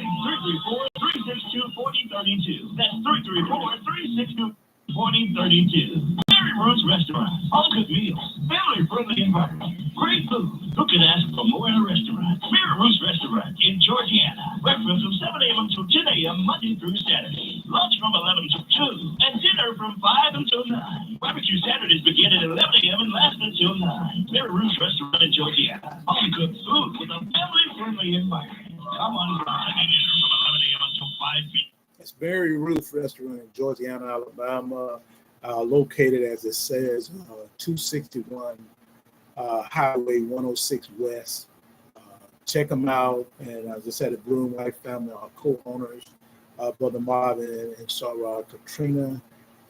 334-362-4032. That's 334-362-4032. Mary Mary Ruth's Restaurant. Home-cooked meals, family-friendly environment, great food. Who could ask for more in a restaurant? Mary Ruth's Restaurant in Georgiana. Breakfast from 7 a.m. until 10 a.m. Monday through Saturday. Lunch from 11 to 2. And dinner from 5 until 9. Barbecue Saturdays begin at 11 a.m. and last until 9. Mary Ruth's Restaurant in Georgiana. Home-cooked food with a family-friendly environment. Come on by. Dinner from 11 a.m. until 5 p.m. It's Mary Ruth Restaurant in Georgiana, Alabama, located, as it says, 261 Highway 106 West. Check them out. And as I said, the Blue and White family are co-owners, Brother Marvin and Sarah Katrina.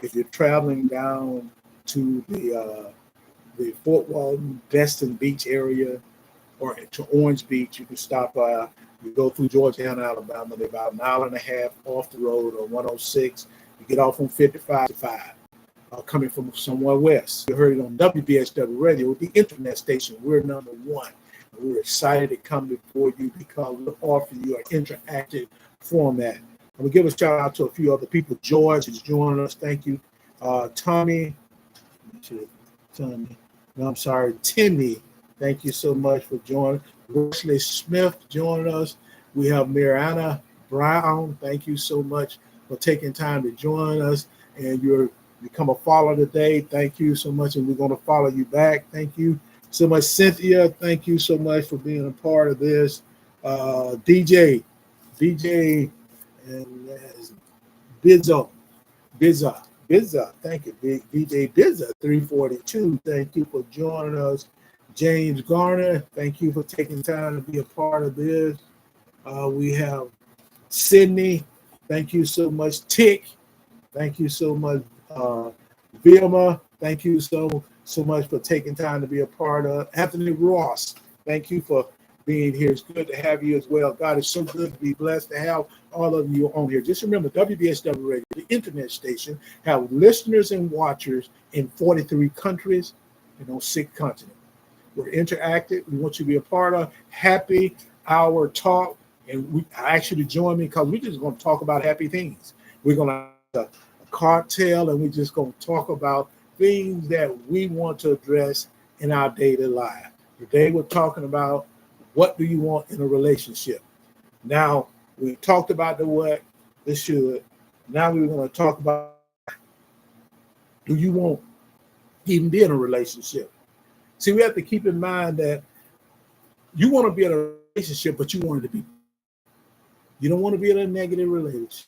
If you're traveling down to the Fort Walton, Destin Beach area, or to Orange Beach, you can stop by. You go through Georgiana, Alabama. They're about an hour and a half off the road on 106. You get off on 55 coming from somewhere west. You heard it on WBSW Radio, the internet station. We're number one. We're excited to come before you because we're offering you an interactive format. I'm going to give a shout out to a few other people. George is joining us. Thank you. Timmy. Thank you so much for joining. Wesley Smith joining us. We have Mariana Brown. Thank you so much for taking time to join us. And you're become a follower today. Thank you so much. And we're going to follow you back. Thank you so much, Cynthia. Thank you so much for being a part of this. DJ, and Bizza. Thank you, DJ Bizza 342. Thank you for joining us. James Garner, thank you for taking time to be a part of this. We have Sydney, thank you so much. Tick, thank you so much. Vilma, thank you so much for taking time to be a part of. Anthony Ross, thank you for being here. It's good to have you as well. God, it's so good to be blessed to have all of you on here. Just remember, WBSW Radio, the internet station, have listeners and watchers in 43 countries and on 6 continents. We're interactive. We want you to be a part of Happy Hour Talk. And I ask you to join me because we're just going to talk about happy things. We're going to have a cocktail and we're just going to talk about things that we want to address in our daily life. Today we're talking about what do you want in a relationship. Now, we talked about the what, the should. Now we're going to talk about do you want to even be in a relationship. See, we have to keep in mind that you want to be in a relationship, but you want it to be. You don't want to be in a negative relationship.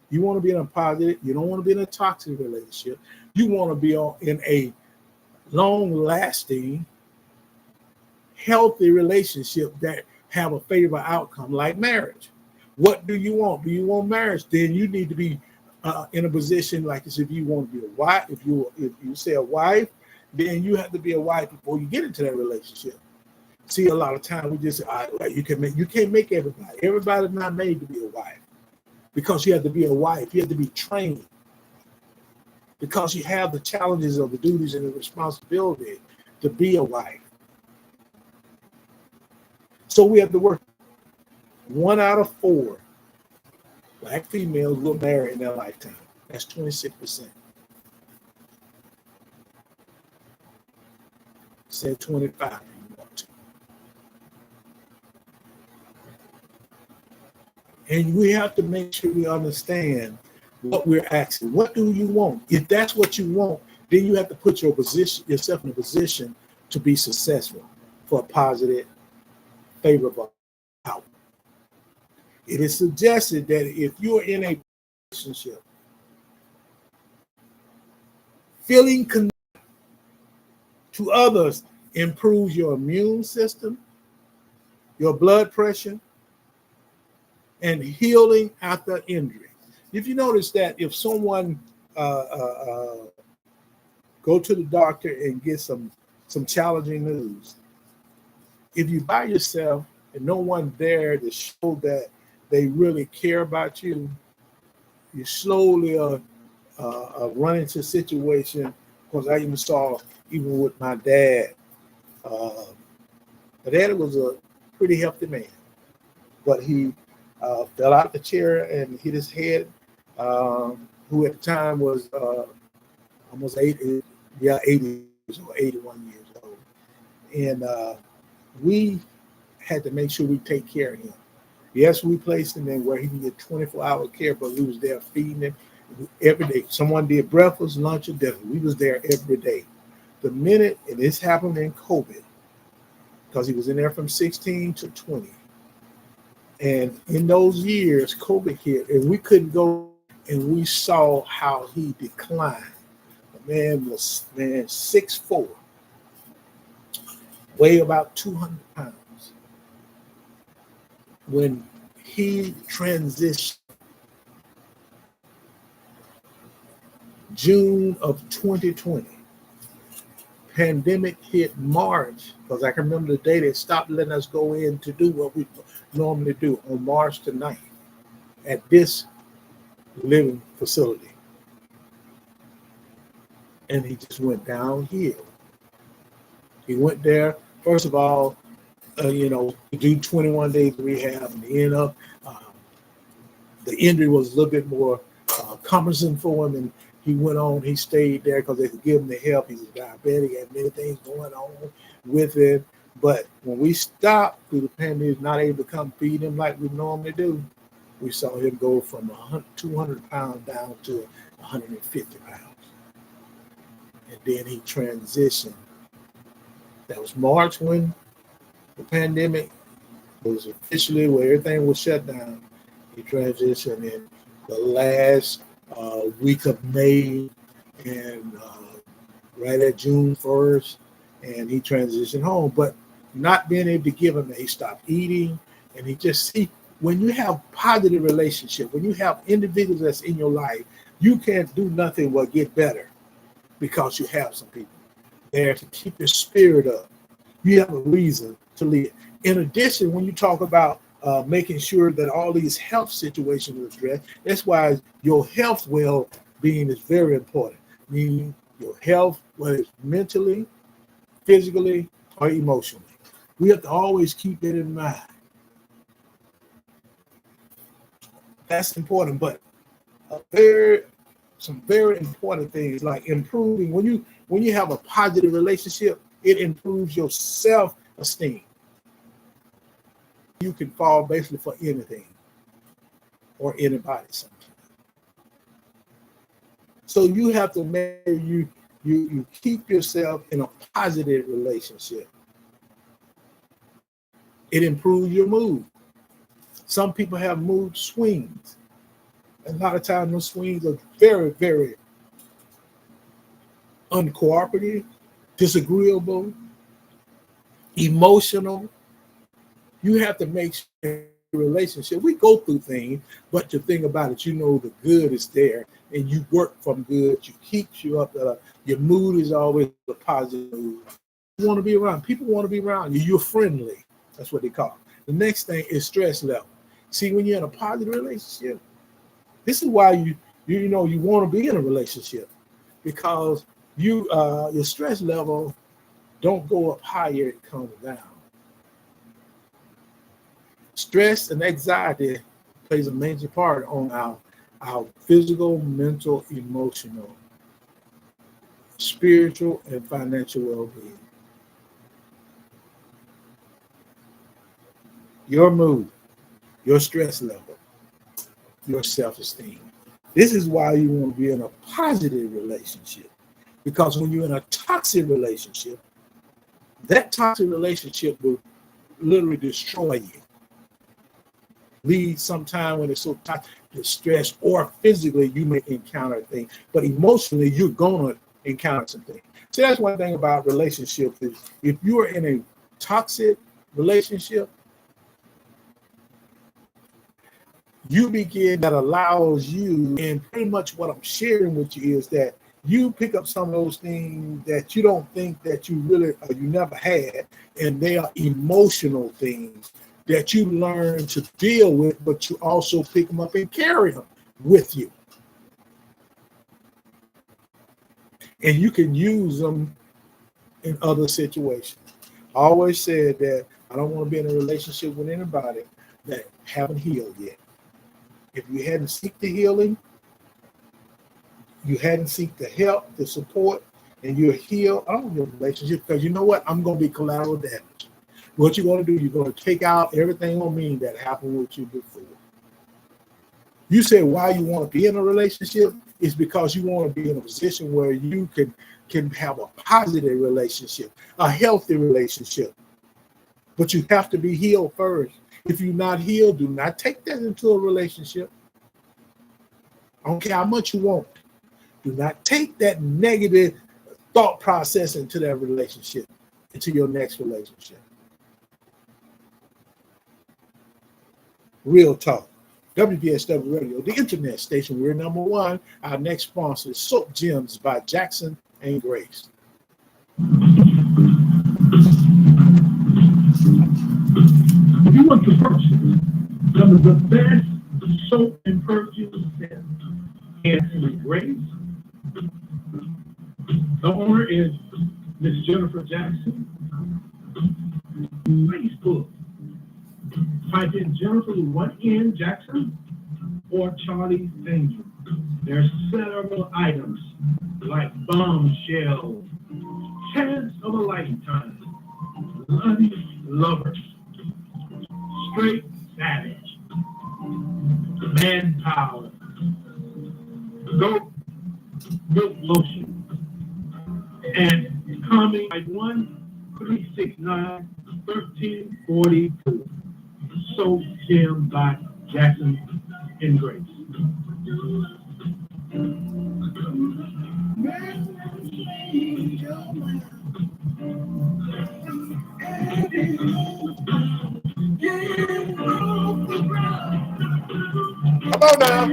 You want to be in a positive. You don't want to be in a toxic relationship. You want to be in a long-lasting, healthy relationship that have a favorable outcome, like marriage. What do you want? Do you want marriage? Then you need to be in a position like this. If you want to be a wife, if you say a wife, then you have to be a wife before you get into that relationship. See, a lot of time we just say, you can't make everybody. Everybody's not made to be a wife because you have to be a wife. You have to be trained because you have the challenges of the duties and the responsibility to be a wife. So we have to work. 1 out of 4 Black females will marry in their lifetime. That's 26%. Say 25 if you want to. And we have to make sure we understand what we're asking. What do you want? If that's what you want, then you have to put yourself in a position to be successful for a positive, favorable outcome. It is suggested that if you're in a relationship, feeling connected to others improves your immune system, your blood pressure, and healing after injury. If you notice that if someone go to the doctor and get some challenging news, if you by yourself and no one there to show that they really care about you, you slowly run into a situation. Because I even saw, even with my dad, my dad was a pretty healthy man, but he fell out the chair and hit his head, who at the time was almost 80, 80 years old, 81 years old. And we had to make sure we take care of him. Yes, we placed him in where he can get 24-hour care, but we was there feeding him every day. Someone did breakfast, lunch, and dinner. We was there every day. The minute, and this happened in COVID, because he was in there from 16 to 20. And in those years, COVID hit, and we couldn't go, and we saw how he declined. The man was 6'4", weighed about 200 pounds. When he transitioned June of 2020, pandemic hit March, because I can remember the day they stopped letting us go in to do what we normally do on March the 9th at this living facility. And he just went downhill. He went there, first of all, he do 21 days of rehab, and he ended up, the injury was a little bit more cumbersome for him, and he stayed there because they could give him the help. He's a diabetic, had many things going on with it. But when we stopped through the pandemic, not able to come feed him like we normally do, we saw him go from 200 pounds down to 150 pounds. And then he transitioned. That was March when the pandemic was officially where everything was shut down. He transitioned in the last week of May and right at June 1st, and he transitioned home. But not being able to give him, he stopped eating, and he just when you have positive relationship, when you have individuals that's in your life, you can't do nothing but get better because you have some people there to keep your spirit up. You have a reason to live. In addition, when you talk about making sure that all these health situations are addressed, that's why your health well-being is very important. Meaning your health, whether it's mentally, physically, or emotionally. We have to always keep it in mind. That's important, but some very important things like improving. When you have a positive relationship, it improves your self-esteem. You can fall basically for anything or anybody sometimes. So you have to make you keep yourself in a positive relationship. It improves your mood. Some people have mood swings. A lot of times those swings are very, very uncooperative, disagreeable, emotional. You have to make sure relationship. We go through things, but the thing about it, the good is there, and you work from good. You keeps you up. Your mood is always a positive mood. You want to be around. People want to be around you. You're friendly. That's what they call it. The next thing is stress level. See, when you're in a positive relationship, this is why you want to be in a relationship, because your stress level don't go up higher, it comes down. Stress and anxiety plays a major part on our physical, mental, emotional, spiritual, and financial well-being. Your mood, your stress level, your self-esteem. This is why you want to be in a positive relationship, because when you're in a toxic relationship, that toxic relationship will literally destroy you. Lead sometime when it's so toxic to stress, or physically you may encounter things, but emotionally you're going to encounter some things. So that's one thing about relationships is if you are in a toxic relationship, you begin that allows you, and pretty much what I'm sharing with you is that you pick up some of those things that you don't think that you really or you never had, and they are emotional things that you learn to deal with, but you also pick them up and carry them with you. And you can use them in other situations. I always said that I don't want to be in a relationship with anybody that haven't healed yet. If you hadn't seeked the healing, you hadn't seek the help, the support, and you're healed on your relationship because you know what? I'm going to be collateral damage. What you're going to do, you're going to take out everything on me that happened with you before. You said why you want to be in a relationship is because you want to be in a position where you can have a positive relationship, a healthy relationship. But you have to be healed first. If you're not healed, do not take that into a relationship. I don't care how much you want. Do not take that negative thought process into that relationship, into your next relationship. Real talk. WBSW Radio, the internet station. We're number one. Our next sponsor is Soap Gems by Jackson and Grace. If you want to purchase some of the best soap and perfume scents, and Grace, the owner is Miss Jennifer Jackson. Facebook. Type in Jennifer with one N Jackson or Charlie Danger. There are several items like Bombshell, Chance of a Lifetime, Bloody Lovers, Straight Savage, Manpower, Goat Milk Lotion, and coming by 1-369-1342. Soap Gem by Jackson and Grace. Come on now.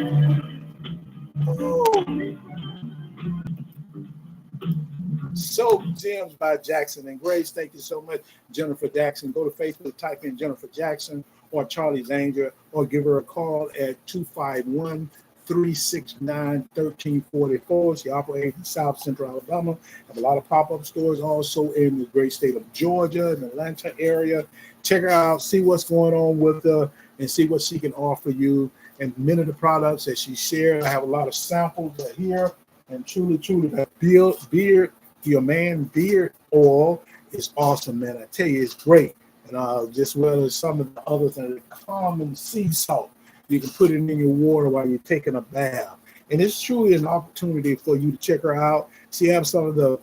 Soap Gems by Jackson and Grace. Thank you so much, Jennifer Jackson. Go to Facebook, type in Jennifer Jackson or Charlie Zanger, or give her a call at 251-369-1344. She operates in South Central Alabama. Have a lot of pop-up stores also in the great state of Georgia and Atlanta area. Check her out, see what's going on with her, and see what she can offer you. And many of the products that she shared, I have a lot of samples here. And truly, the beard, your man beard oil is awesome, man. I tell you, it's great. And just well as some of the others, and common sea salt. You can put it in your water while you're taking a bath. And it's truly an opportunity for you to check her out. She has some of the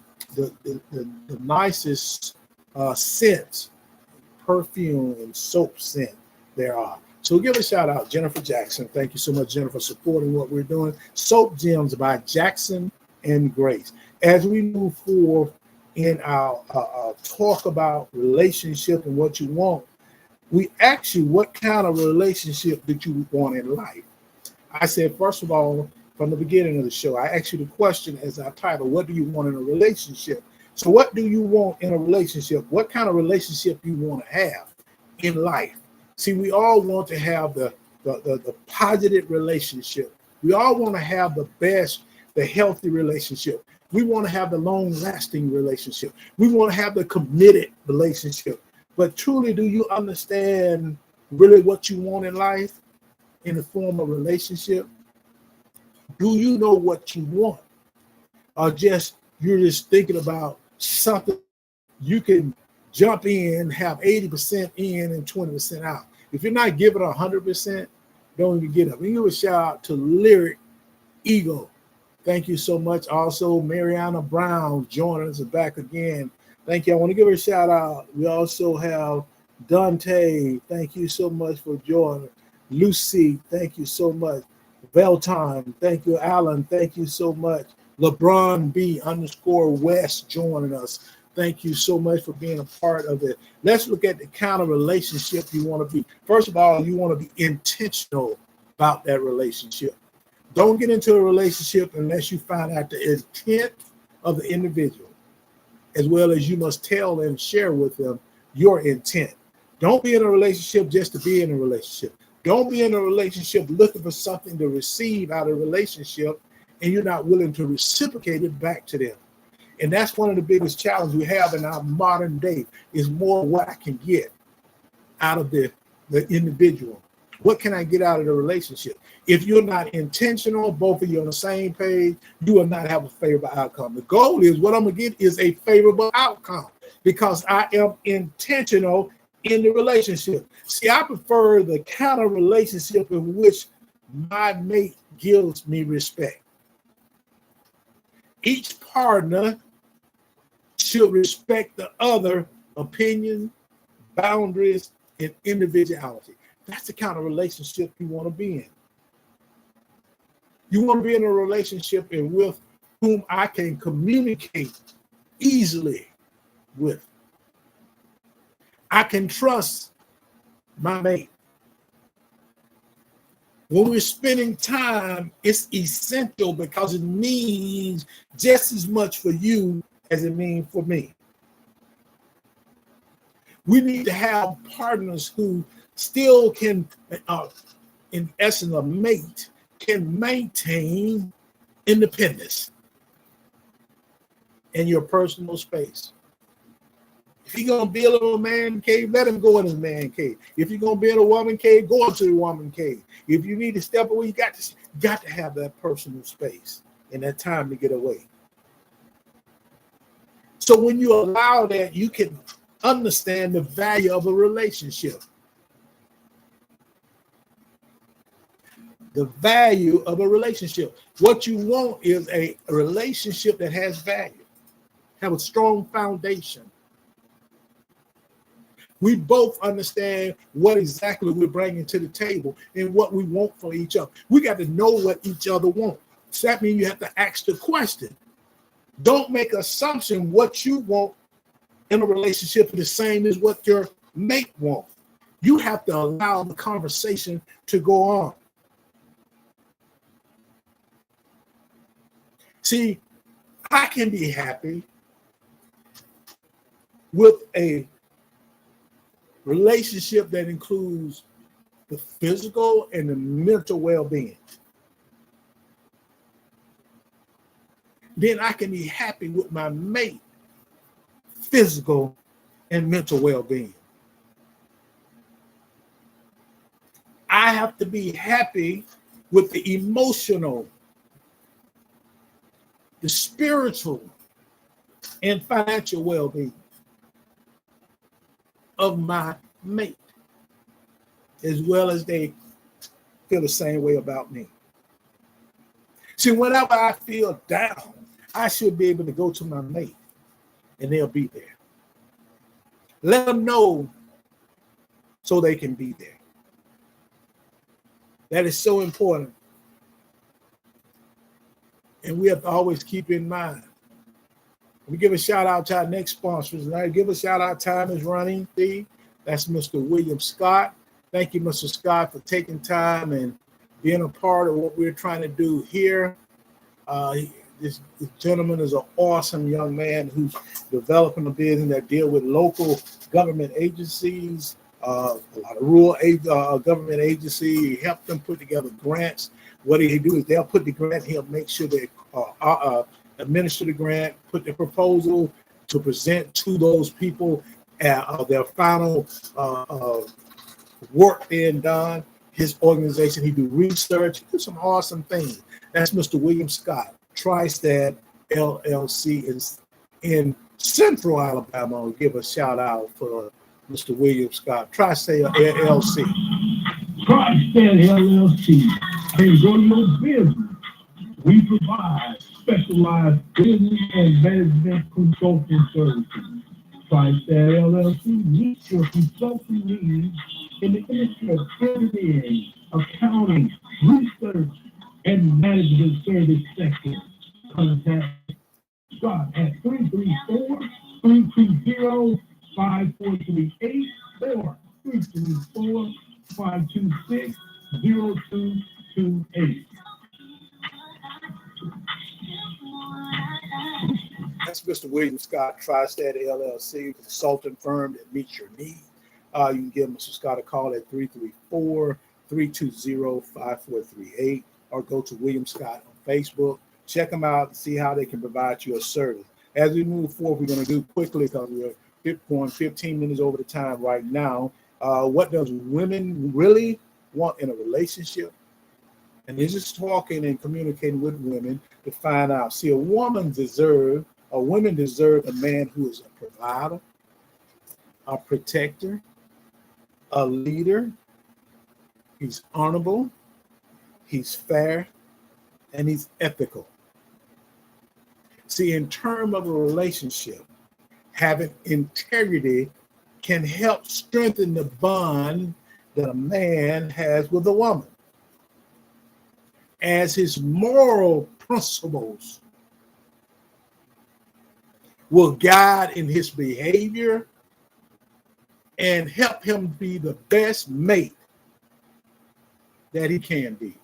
nicest scents, perfume and soap scent there are. So give a shout out, Jennifer Jackson. Thank you so much, Jennifer, for supporting what we're doing. Soap Gems by Jackson and Grace. As we move forward in our talk about relationship and what you want, we ask you, what kind of relationship did you want in life? I said, first of all, from the beginning of the show, I asked you the question as our title, what do you want in a relationship? So what do you want in a relationship? What kind of relationship you want to have in life? See, we all want to have the positive relationship. We all want to have the best, the healthy relationship. We want to have the long-lasting relationship. We want to have the committed relationship. But truly, do you understand really what you want in life in the form of relationship? Do you know what you want? Or you're just thinking about something you can jump in, have 80% in and 20% out. If you're not giving 100%, don't even get up. We give a shout out to Lyric Eagle. Thank you so much. Also, Mariana Brown joining us back again. Thank you. I want to give her a shout out. We also have Dante. Thank you so much for joining. Lucy, thank you so much. Veltime, thank you. Alan, thank you so much. LeBron B_West joining us. Thank you so much for being a part of it. Let's look at the kind of relationship you want to be. First of all, you want to be intentional about that relationship. Don't get into a relationship unless you find out the intent of the individual, as well as you must tell and share with them your intent. Don't be in a relationship just to be in a relationship. Don't be in a relationship looking for something to receive out of a relationship and you're not willing to reciprocate it back to them. And that's one of the biggest challenges we have in our modern day is more what I can get out of the individual. What can I get out of the relationship? If you're not intentional, both of you on the same page, you will not have a favorable outcome. The goal is what I'm going to get is a favorable outcome because I am intentional in the relationship. See, I prefer the kind of relationship in which my mate gives me respect. Each partner should respect the other opinion, boundaries, and individuality. That's the kind of relationship you want to be in. You want to be in a relationship with whom I can communicate easily with. I can trust my mate. When we're spending time, it's essential because it means just as much for you as it means for me. We need to have partners who still can, in essence, a mate, can maintain independence in your personal space. If you're going to build a man cave, let him go in his man cave. If you're going to build a woman cave, go into the woman cave. If you need to step away, you got to have that personal space and that time to get away. So when you allow that, you can understand the value of a relationship. The value of a relationship. What you want is a relationship that has value, have a strong foundation. We both understand what exactly we're bringing to the table and what we want for each other. We got to know what each other wants. So that means you have to ask the question. Don't make assumption what you want in a relationship is the same as what your mate wants. You have to allow the conversation to go on. See, I can be happy with a relationship that includes the physical and the mental well-being. Then I can be happy with my mate, physical and mental well-being. I have to be happy with the emotional, the spiritual, and financial well-being of my mate, as well as they feel the same way about me. See, whenever I feel down, I should be able to go to my mate and they'll be there. Let them know so they can be there. That is so important. And we have to always keep in mind. We give a shout out to our next sponsors. And I give a shout out, time is running. That's Mr. William Scott. Thank you, Mr. Scott, for taking time and being a part of what we're trying to do here. This gentleman is an awesome young man who's developing a business that deal with local government agencies, a lot of rural government agencies. He helped them put together grants. What he do is they'll put the grant, he'll make sure they administer the grant, put the proposal to present to those people, their final work being done. His organization, he do research, he do some awesome things. That's Mr. William Scott, TriStat LLC in Central Alabama. I'll give a shout out for Mr. William Scott, TriStat LLC. TriStat LLC can grow your business. We provide specialized business and management consulting services. TriStat LLC meets your consulting needs in the industry of editing, accounting, research, and management service sector. Contact Scott at 334-320-5438 or 334-526-0228. That's Mr. William Scott, TriStat LLC, consulting firm that meets your needs. You can give Mr. Scott a call at 334-320-5438 or go to William Scott on Facebook. Check them out and see how they can provide you a service. As we move forward, we're going to do quickly because we're going 15 minutes over the time right now. What does women really want in a relationship, and this is talking and communicating with women to find out. See, women deserve a man who is a provider, a protector, a leader. He's honorable, he's fair, and he's ethical. See, in terms of a relationship, having integrity can help strengthen the bond that a man has with a woman, as his moral principles will guide in his behavior and help him be the best mate that he can be.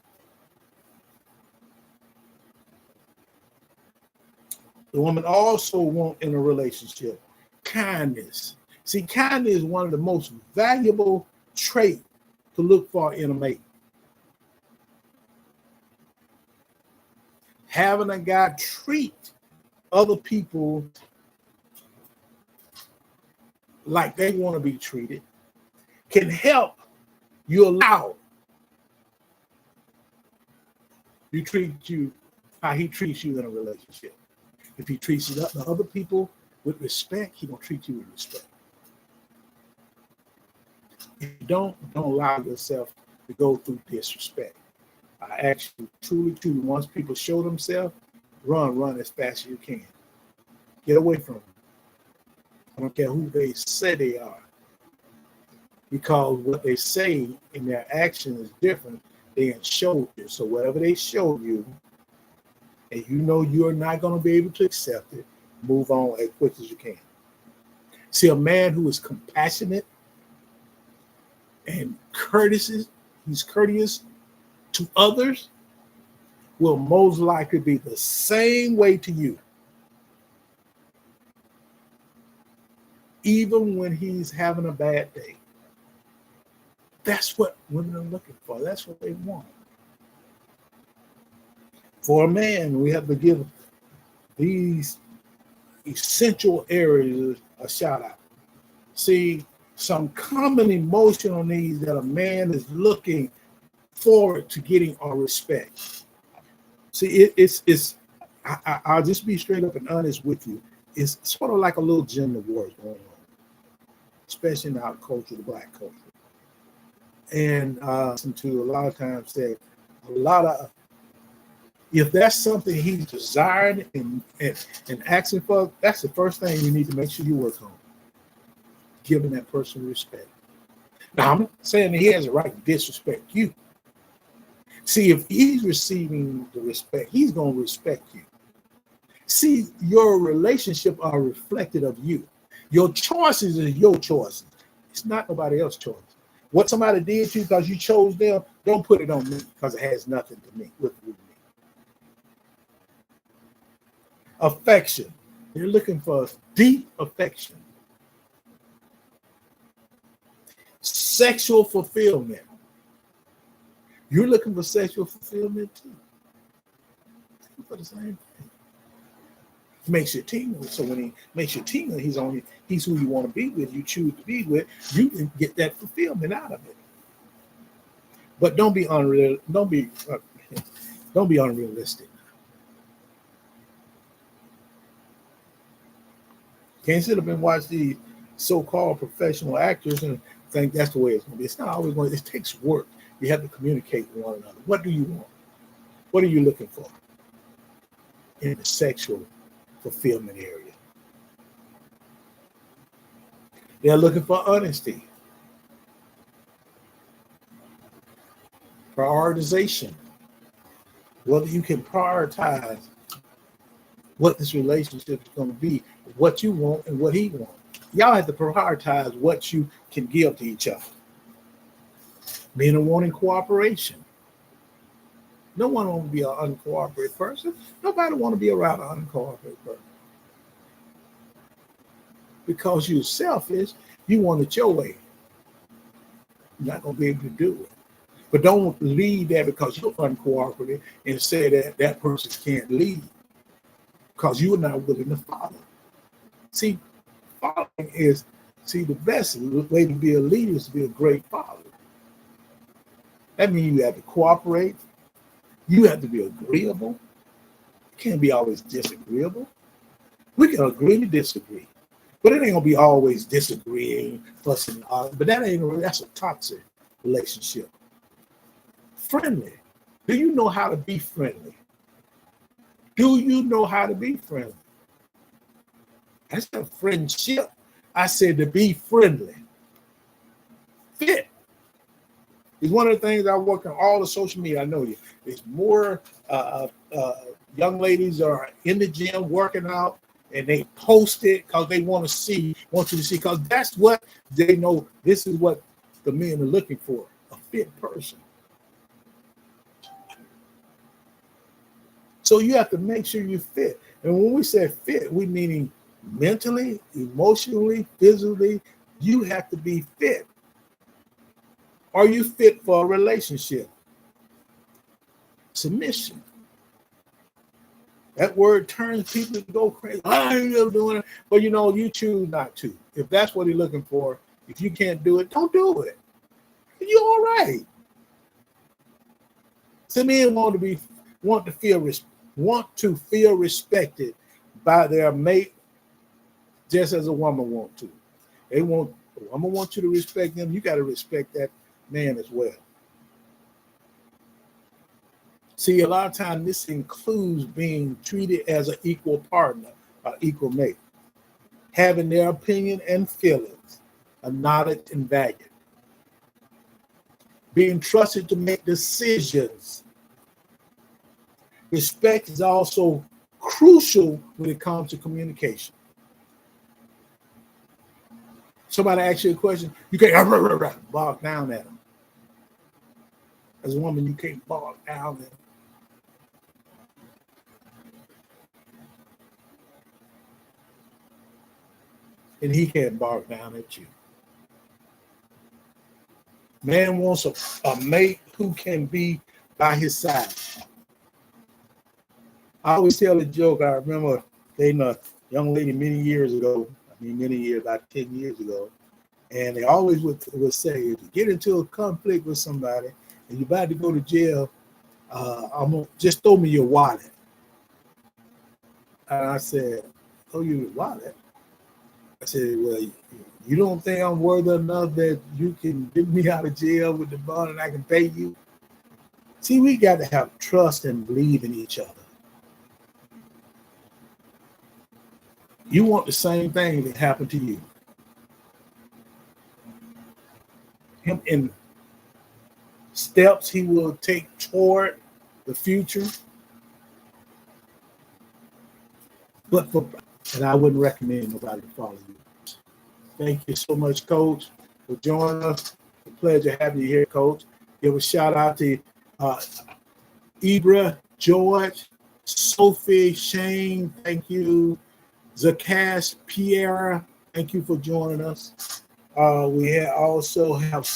The woman also wants in a relationship kindness. See, kindness is one of the most valuable traits to look for in a mate. Having a guy treat other people like they want to be treated can help you allow you treat you how he treats you in a relationship. If he treats the other people with respect, he gonna treat you with respect. If you don't allow yourself to go through disrespect. I actually truly, once people show themselves, run as fast as you can. Get away from them. I don't care who they say they are. Because what they say in their action is different. They ain't showed you. So whatever they show you, and you know you're not going to be able to accept it, move on as quick as you can. See, a man who is compassionate and he's courteous to others, will most likely be the same way to you. Even when he's having a bad day. That's what women are looking for. That's what they want. For a man, we have to give these essential areas a shout out. See, some common emotional needs that a man is looking forward to getting are respect. See, I'll just be straight up and honest with you. It's sort of like a little gender wars going on, especially in our culture, the Black culture. And listen to a lot of times say a lot of, if that's something he's desiring and asking for, that's the first thing you need to make sure you work on. Giving that person respect. Now, I'm not saying that he has a right to disrespect you. See, if he's receiving the respect, he's going to respect you. See, your relationship are reflected of you. Your choices is your choices. It's not nobody else's choice. What somebody did to you because you chose them, don't put it on me because it has nothing to me with me. Affection. You're looking for deep affection. Sexual fulfillment. You're looking for sexual fulfillment too. For the same thing. He makes you tingle. So when he makes you tingle, he's who you want to be with, you choose to be with, you can get that fulfillment out of it. But don't be unrealistic. Can't sit up and watch these so-called professional actors and think that's the way it's going to be. It's not always going to. It takes work. You have to communicate with one another. What do you want? What are you looking for in the sexual fulfillment area? They're looking for honesty, prioritization, whether you can prioritize what this relationship is going to be, what you want and what he wants. Y'all have to prioritize what you can give to each other. Men are wanting cooperation. No one wants to be an uncooperative person. Nobody wants to be around an uncooperative person. Because you're selfish, you want it your way. You're not going to be able to do it. But don't lead that because you're uncooperative and say that that person can't lead because you're not willing to follow. See, following is, the best way to be a leader is to be a great follower. That means you have to cooperate. You have to be agreeable. You can't be always disagreeable. We can agree to disagree, but it ain't gonna be always disagreeing, fussing, but that's a toxic relationship. Friendly. Do you know how to be friendly? Do you know how to be friendly? That's a friendship. I said to be friendly. Fit. It's one of the things I work on all the social media. I know you. There's more young ladies are in the gym working out, and they post it because they want you to see, because that's what they know. This is what the men are looking for: a fit person. So you have to make sure you fit. And when we say fit, we meaning mentally, emotionally, physically. You have to be fit. Are you fit for a relationship? Submission. That word turns people to go crazy. I ain't doing it. But you choose not to. If that's what you're looking for, if you can't do it, don't do it. You're all right. Some men want to feel respected by their mate, just as a woman want to. A woman wants you to respect them. You got to respect that man as well. See, a lot of times this includes being treated as an equal partner, or equal mate, having their opinion and feelings acknowledged and valued, being trusted to make decisions. Respect is also crucial when it comes to communication. Somebody asks you a question, you can't bark down at them. As a woman, you can't bark down at them. And he can't bark down at you. Man wants a mate who can be by his side. I always tell a joke. I remember dating a young lady many years ago. About 10 years ago. And they always would say, if you get into a conflict with somebody and you're about to go to jail, just throw me your wallet. And I said, throw you your wallet? I said, well, you don't think I'm worthy enough that you can get me out of jail with the bond and I can pay you? See, we got to have trust and believe in each other. You want the same thing that happened to you. Him in steps he will take toward the future. And I wouldn't recommend nobody to follow you. Thank you so much, Coach, for joining us. It's a pleasure having you here, Coach. Give a shout out to Ibra, George, Sophie, Shane. Thank you. Zakash, Pierre. Thank you for joining us. We also have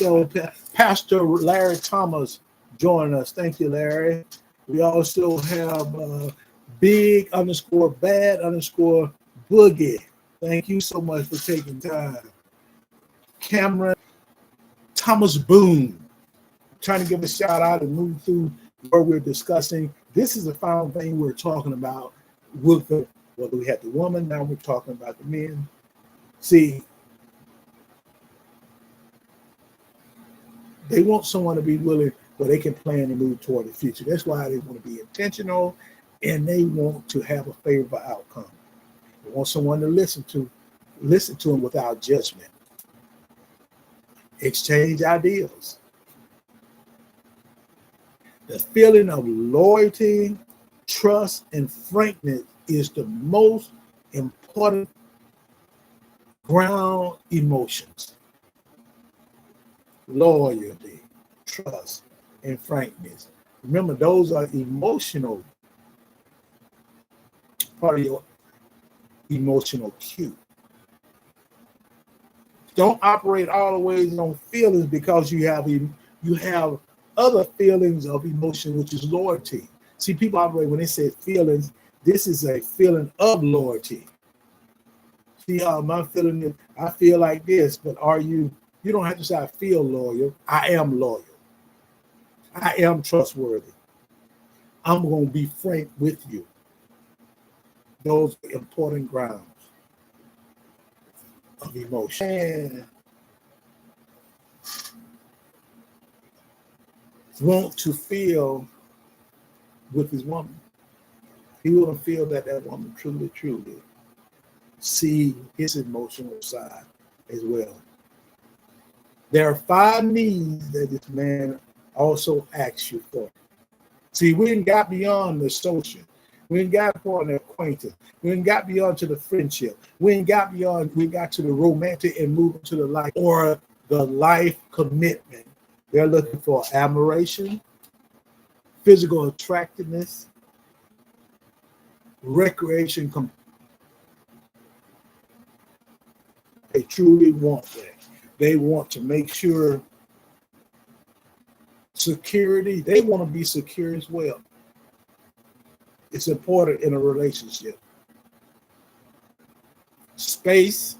Pastor Larry Thomas joining us. Thank you, Larry. We also have Big_Bad_Boogie. Thank you so much for taking time. Cameron Thomas Boone. Trying to give a shout out and move through where we're discussing. This is the final thing we're talking about with whether we had the woman, now we're talking about the men. See, they want someone to be willing where they can plan to move toward the future. That's why they want to be intentional and they want to have a favorable outcome. They want someone to listen to them without judgment. Exchange ideas. The feeling of loyalty, trust, and frankness is the most important ground emotions. Loyalty, trust, and frankness. Remember, those are emotional, part of your emotional cue. Don't operate all the ways on feelings, because you have other feelings of emotion, which is loyalty. See, people operate when they say feelings. This is a feeling of loyalty. See how my feeling? I feel like this, but are you? You don't have to say I feel loyal. I am loyal. I am trustworthy. I'm going to be frank with you. Those are important grounds of emotion. And want to feel with his woman. He want to feel that that woman truly see his emotional side as well. There are 5 needs that this man also asks you for. See, we ain't got beyond the social. We ain't got beyond the acquaintance. We ain't got beyond to the friendship. We ain't got beyond, we got to the romantic and moving to the life or the life commitment. They're looking for admiration, physical attractiveness, recreation. They truly want that. They want to make sure security, they want to be secure as well. It's important in a relationship. Space,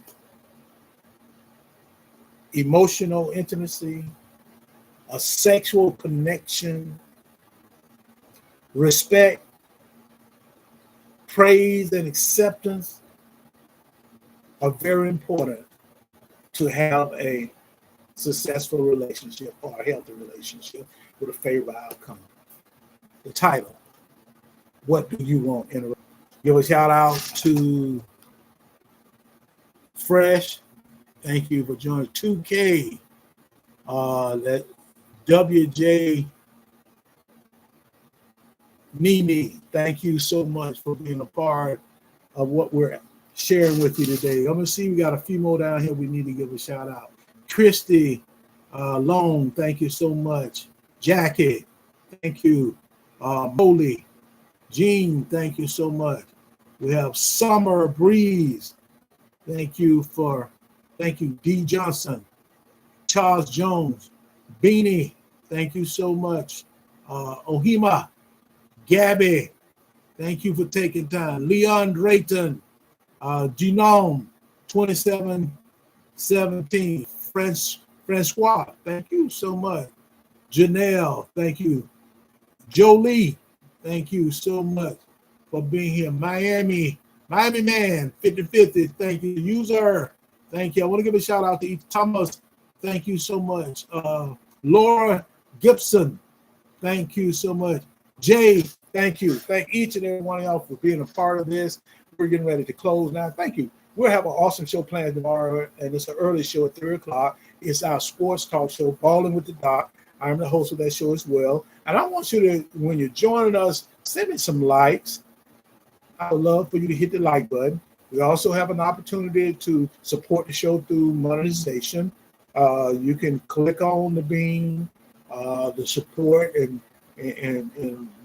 emotional intimacy, a sexual connection, respect, praise, and acceptance are very important to have a successful relationship or a healthy relationship with a favorable outcome. The title, what do you want in a relationship? Give a shout out to Fresh. Thank you for joining 2K. That WJ Nene, thank you so much for being a part of what we're sharing with you today. I'm gonna see we got a few more down here we need to give a shout out. Christy Long, thank you so much. Jackie, thank you. Molly, Jean, thank you so much. We have Summer Breeze, thank you. D Johnson, Charles Jones, Beanie, thank you so much. Ohima, Gabby, thank you for taking time. Leon Drayton, Genome 2717, Francois, thank you so much. Janelle, thank you. Jolie, thank you so much for being here. Miami Man, 5050, thank you. User, thank you. I want to give a shout out to Ethan Thomas, thank you so much. Laura Gibson, thank you so much. Jay, thank you. Thank each and every one of y'all for being a part of this. We're getting ready to close now. Thank you. We'll have an awesome show planned tomorrow, and it's an early show at 3 o'clock. It's our sports talk show, Balling with the Doc. I'm the host of that show as well. And I want you to, when you're joining us, send me some likes. I would love for you to hit the like button. We also have an opportunity to support the show through monetization. You can click on the bean, the support, and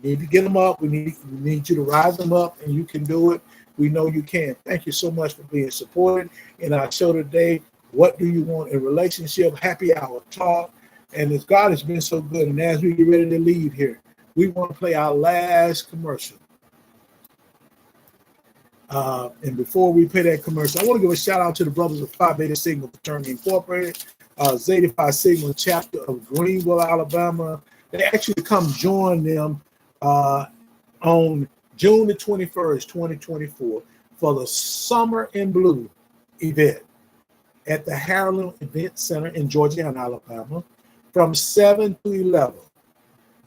need to get them up. We need you to rise them up, and you can do it. We know you can. Thank you so much for being supported in our show today. What do you want in a relationship? Happy hour talk. And as God has been so good, and as we get ready to leave here, we want to play our last commercial. And before we play that commercial, I want to give a shout out to the brothers of Phi Beta Sigma Fraternity Incorporated, Zeta Phi Sigma chapter of Greenville, Alabama. They actually come join them on June the 21st, 2024 for the Summer in Blue event at the Harlem Event Center in Georgetown, Alabama from 7 to 11.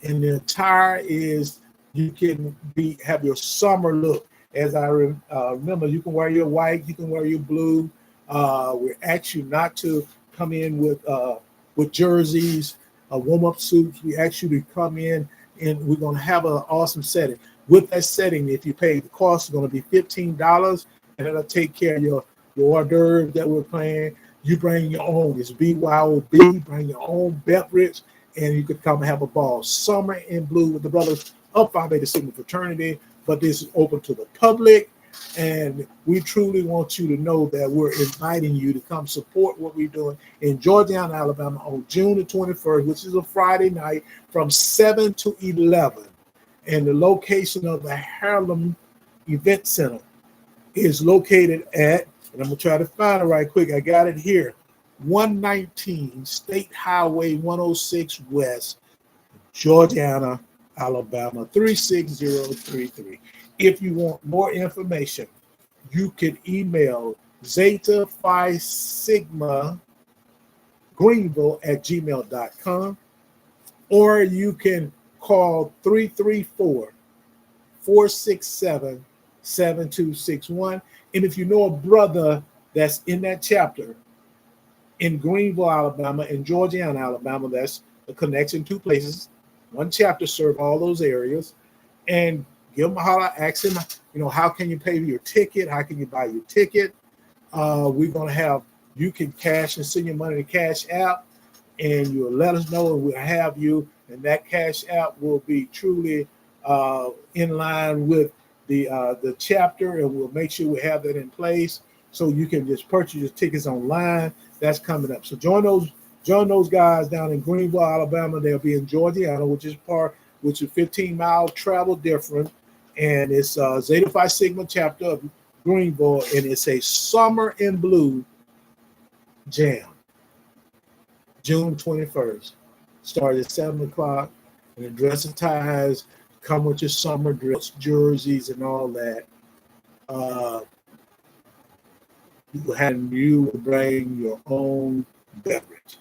And the attire is, you can have your summer look. As I remember, you can wear your white, you can wear your blue. We're actually not to come in with jerseys, warm-up suits. We actually come in and we're going to have an awesome setting. With that setting, if you pay, the cost is going to be $15, and it'll take care of your hors d'oeuvres that we're playing. You bring your own. It's BYOB. Bring your own beverage, and you could come and have a ball. Summer in Blue with the brothers of Phi Beta Sigma Fraternity, but this is open to the public, and we truly want you to know that we're inviting you to come support what we're doing in Georgetown, Alabama on June the 21st, which is a Friday night from 7 to 11. And the location of the Harlem Event Center is located at, and I'm going to try to find it right quick. I got it here. 119 State Highway 106 West, Georgiana, Alabama 36033. If you want more information, you can email Zeta Phi Sigma Greenville at gmail.com, or you can call 334-467-7261. And if you know a brother that's in that chapter in Greenville, Alabama, and Georgiana, Alabama, that's a connection, two places. One chapter serve all those areas, and give them a holler, ask them, how can you pay your ticket? How can you buy your ticket? We're going to have, you can cash and send your money to Cash App, and you'll let us know, and we'll have you, and that Cash App will be truly in line with the chapter, and we'll make sure we have that in place so you can just purchase your tickets online. That's coming up. So join those guys down in Greenville, Alabama. They'll be in Georgiana, which is 15-mile travel different, and it's Zeta Phi Sigma chapter of Greenville, and it's a Summer in Blue jam, June 21st. Start at 7 o'clock, and the dress and ties come with your summer dress, jerseys, and all that. You will bring your own beverage.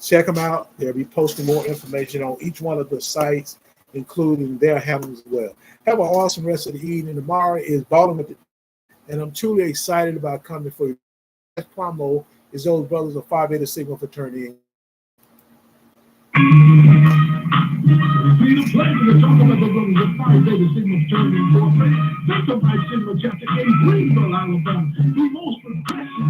Check them out. They'll be posting more information on each one of the sites, including their handles as well. Have an awesome rest of the evening. Tomorrow is Baltimore, and I'm truly excited about coming for you. Promo is those brothers of Phi Beta Sigma fraternity. It's been a pleasure to talk about the brothers of Phi Beta Sigma fraternity incorporated. Zeta Phi Sigma chapter in Greenville, Alabama. The most progressive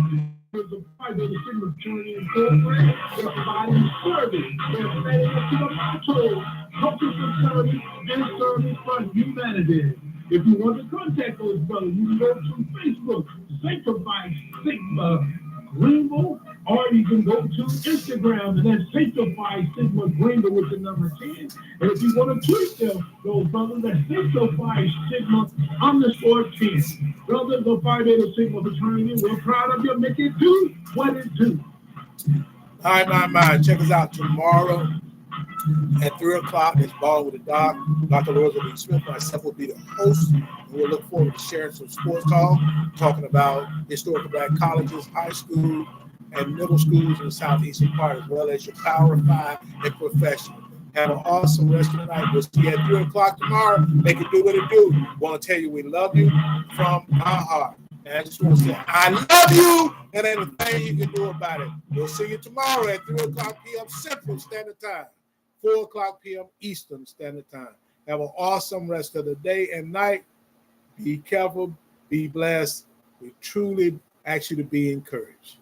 members of Phi Beta Sigma fraternity incorporated. They're providing service. They're standing up to the motto, culture for service and service for humanity. If you want to contact those brothers, you can go to Facebook, Zeta Phi Sigma Greenville, or you can go to Instagram, and that's Zeta Phi Sigma Greenville with the number 10. And if you want to tweet them, those brothers, that's Zeta Phi Sigma _10. Brothers of Phi Beta Sigma fraternity, we're proud of you. Make it do what it do. All right, my. Check us out tomorrow at 3 o'clock. It's Ball with the Doc. Dr. Rosalie Smith, myself, will be the host. And we'll look forward to sharing some sports talk, talking about historical black colleges, high school, and middle schools in the southeastern part, as well as your Power 5 and professional. Have an awesome rest of the night. We'll see you at 3 o'clock tomorrow. Make it do what it do. Want to tell you we love you from our heart. And I just want to say, I love you. And ain't a thing you can do about it. We'll see you tomorrow at 3 o'clock p.m. Central Standard Time, 4 o'clock p.m. Eastern Standard Time. Have an awesome rest of the day and night. Be careful. Be blessed. We truly ask you to be encouraged.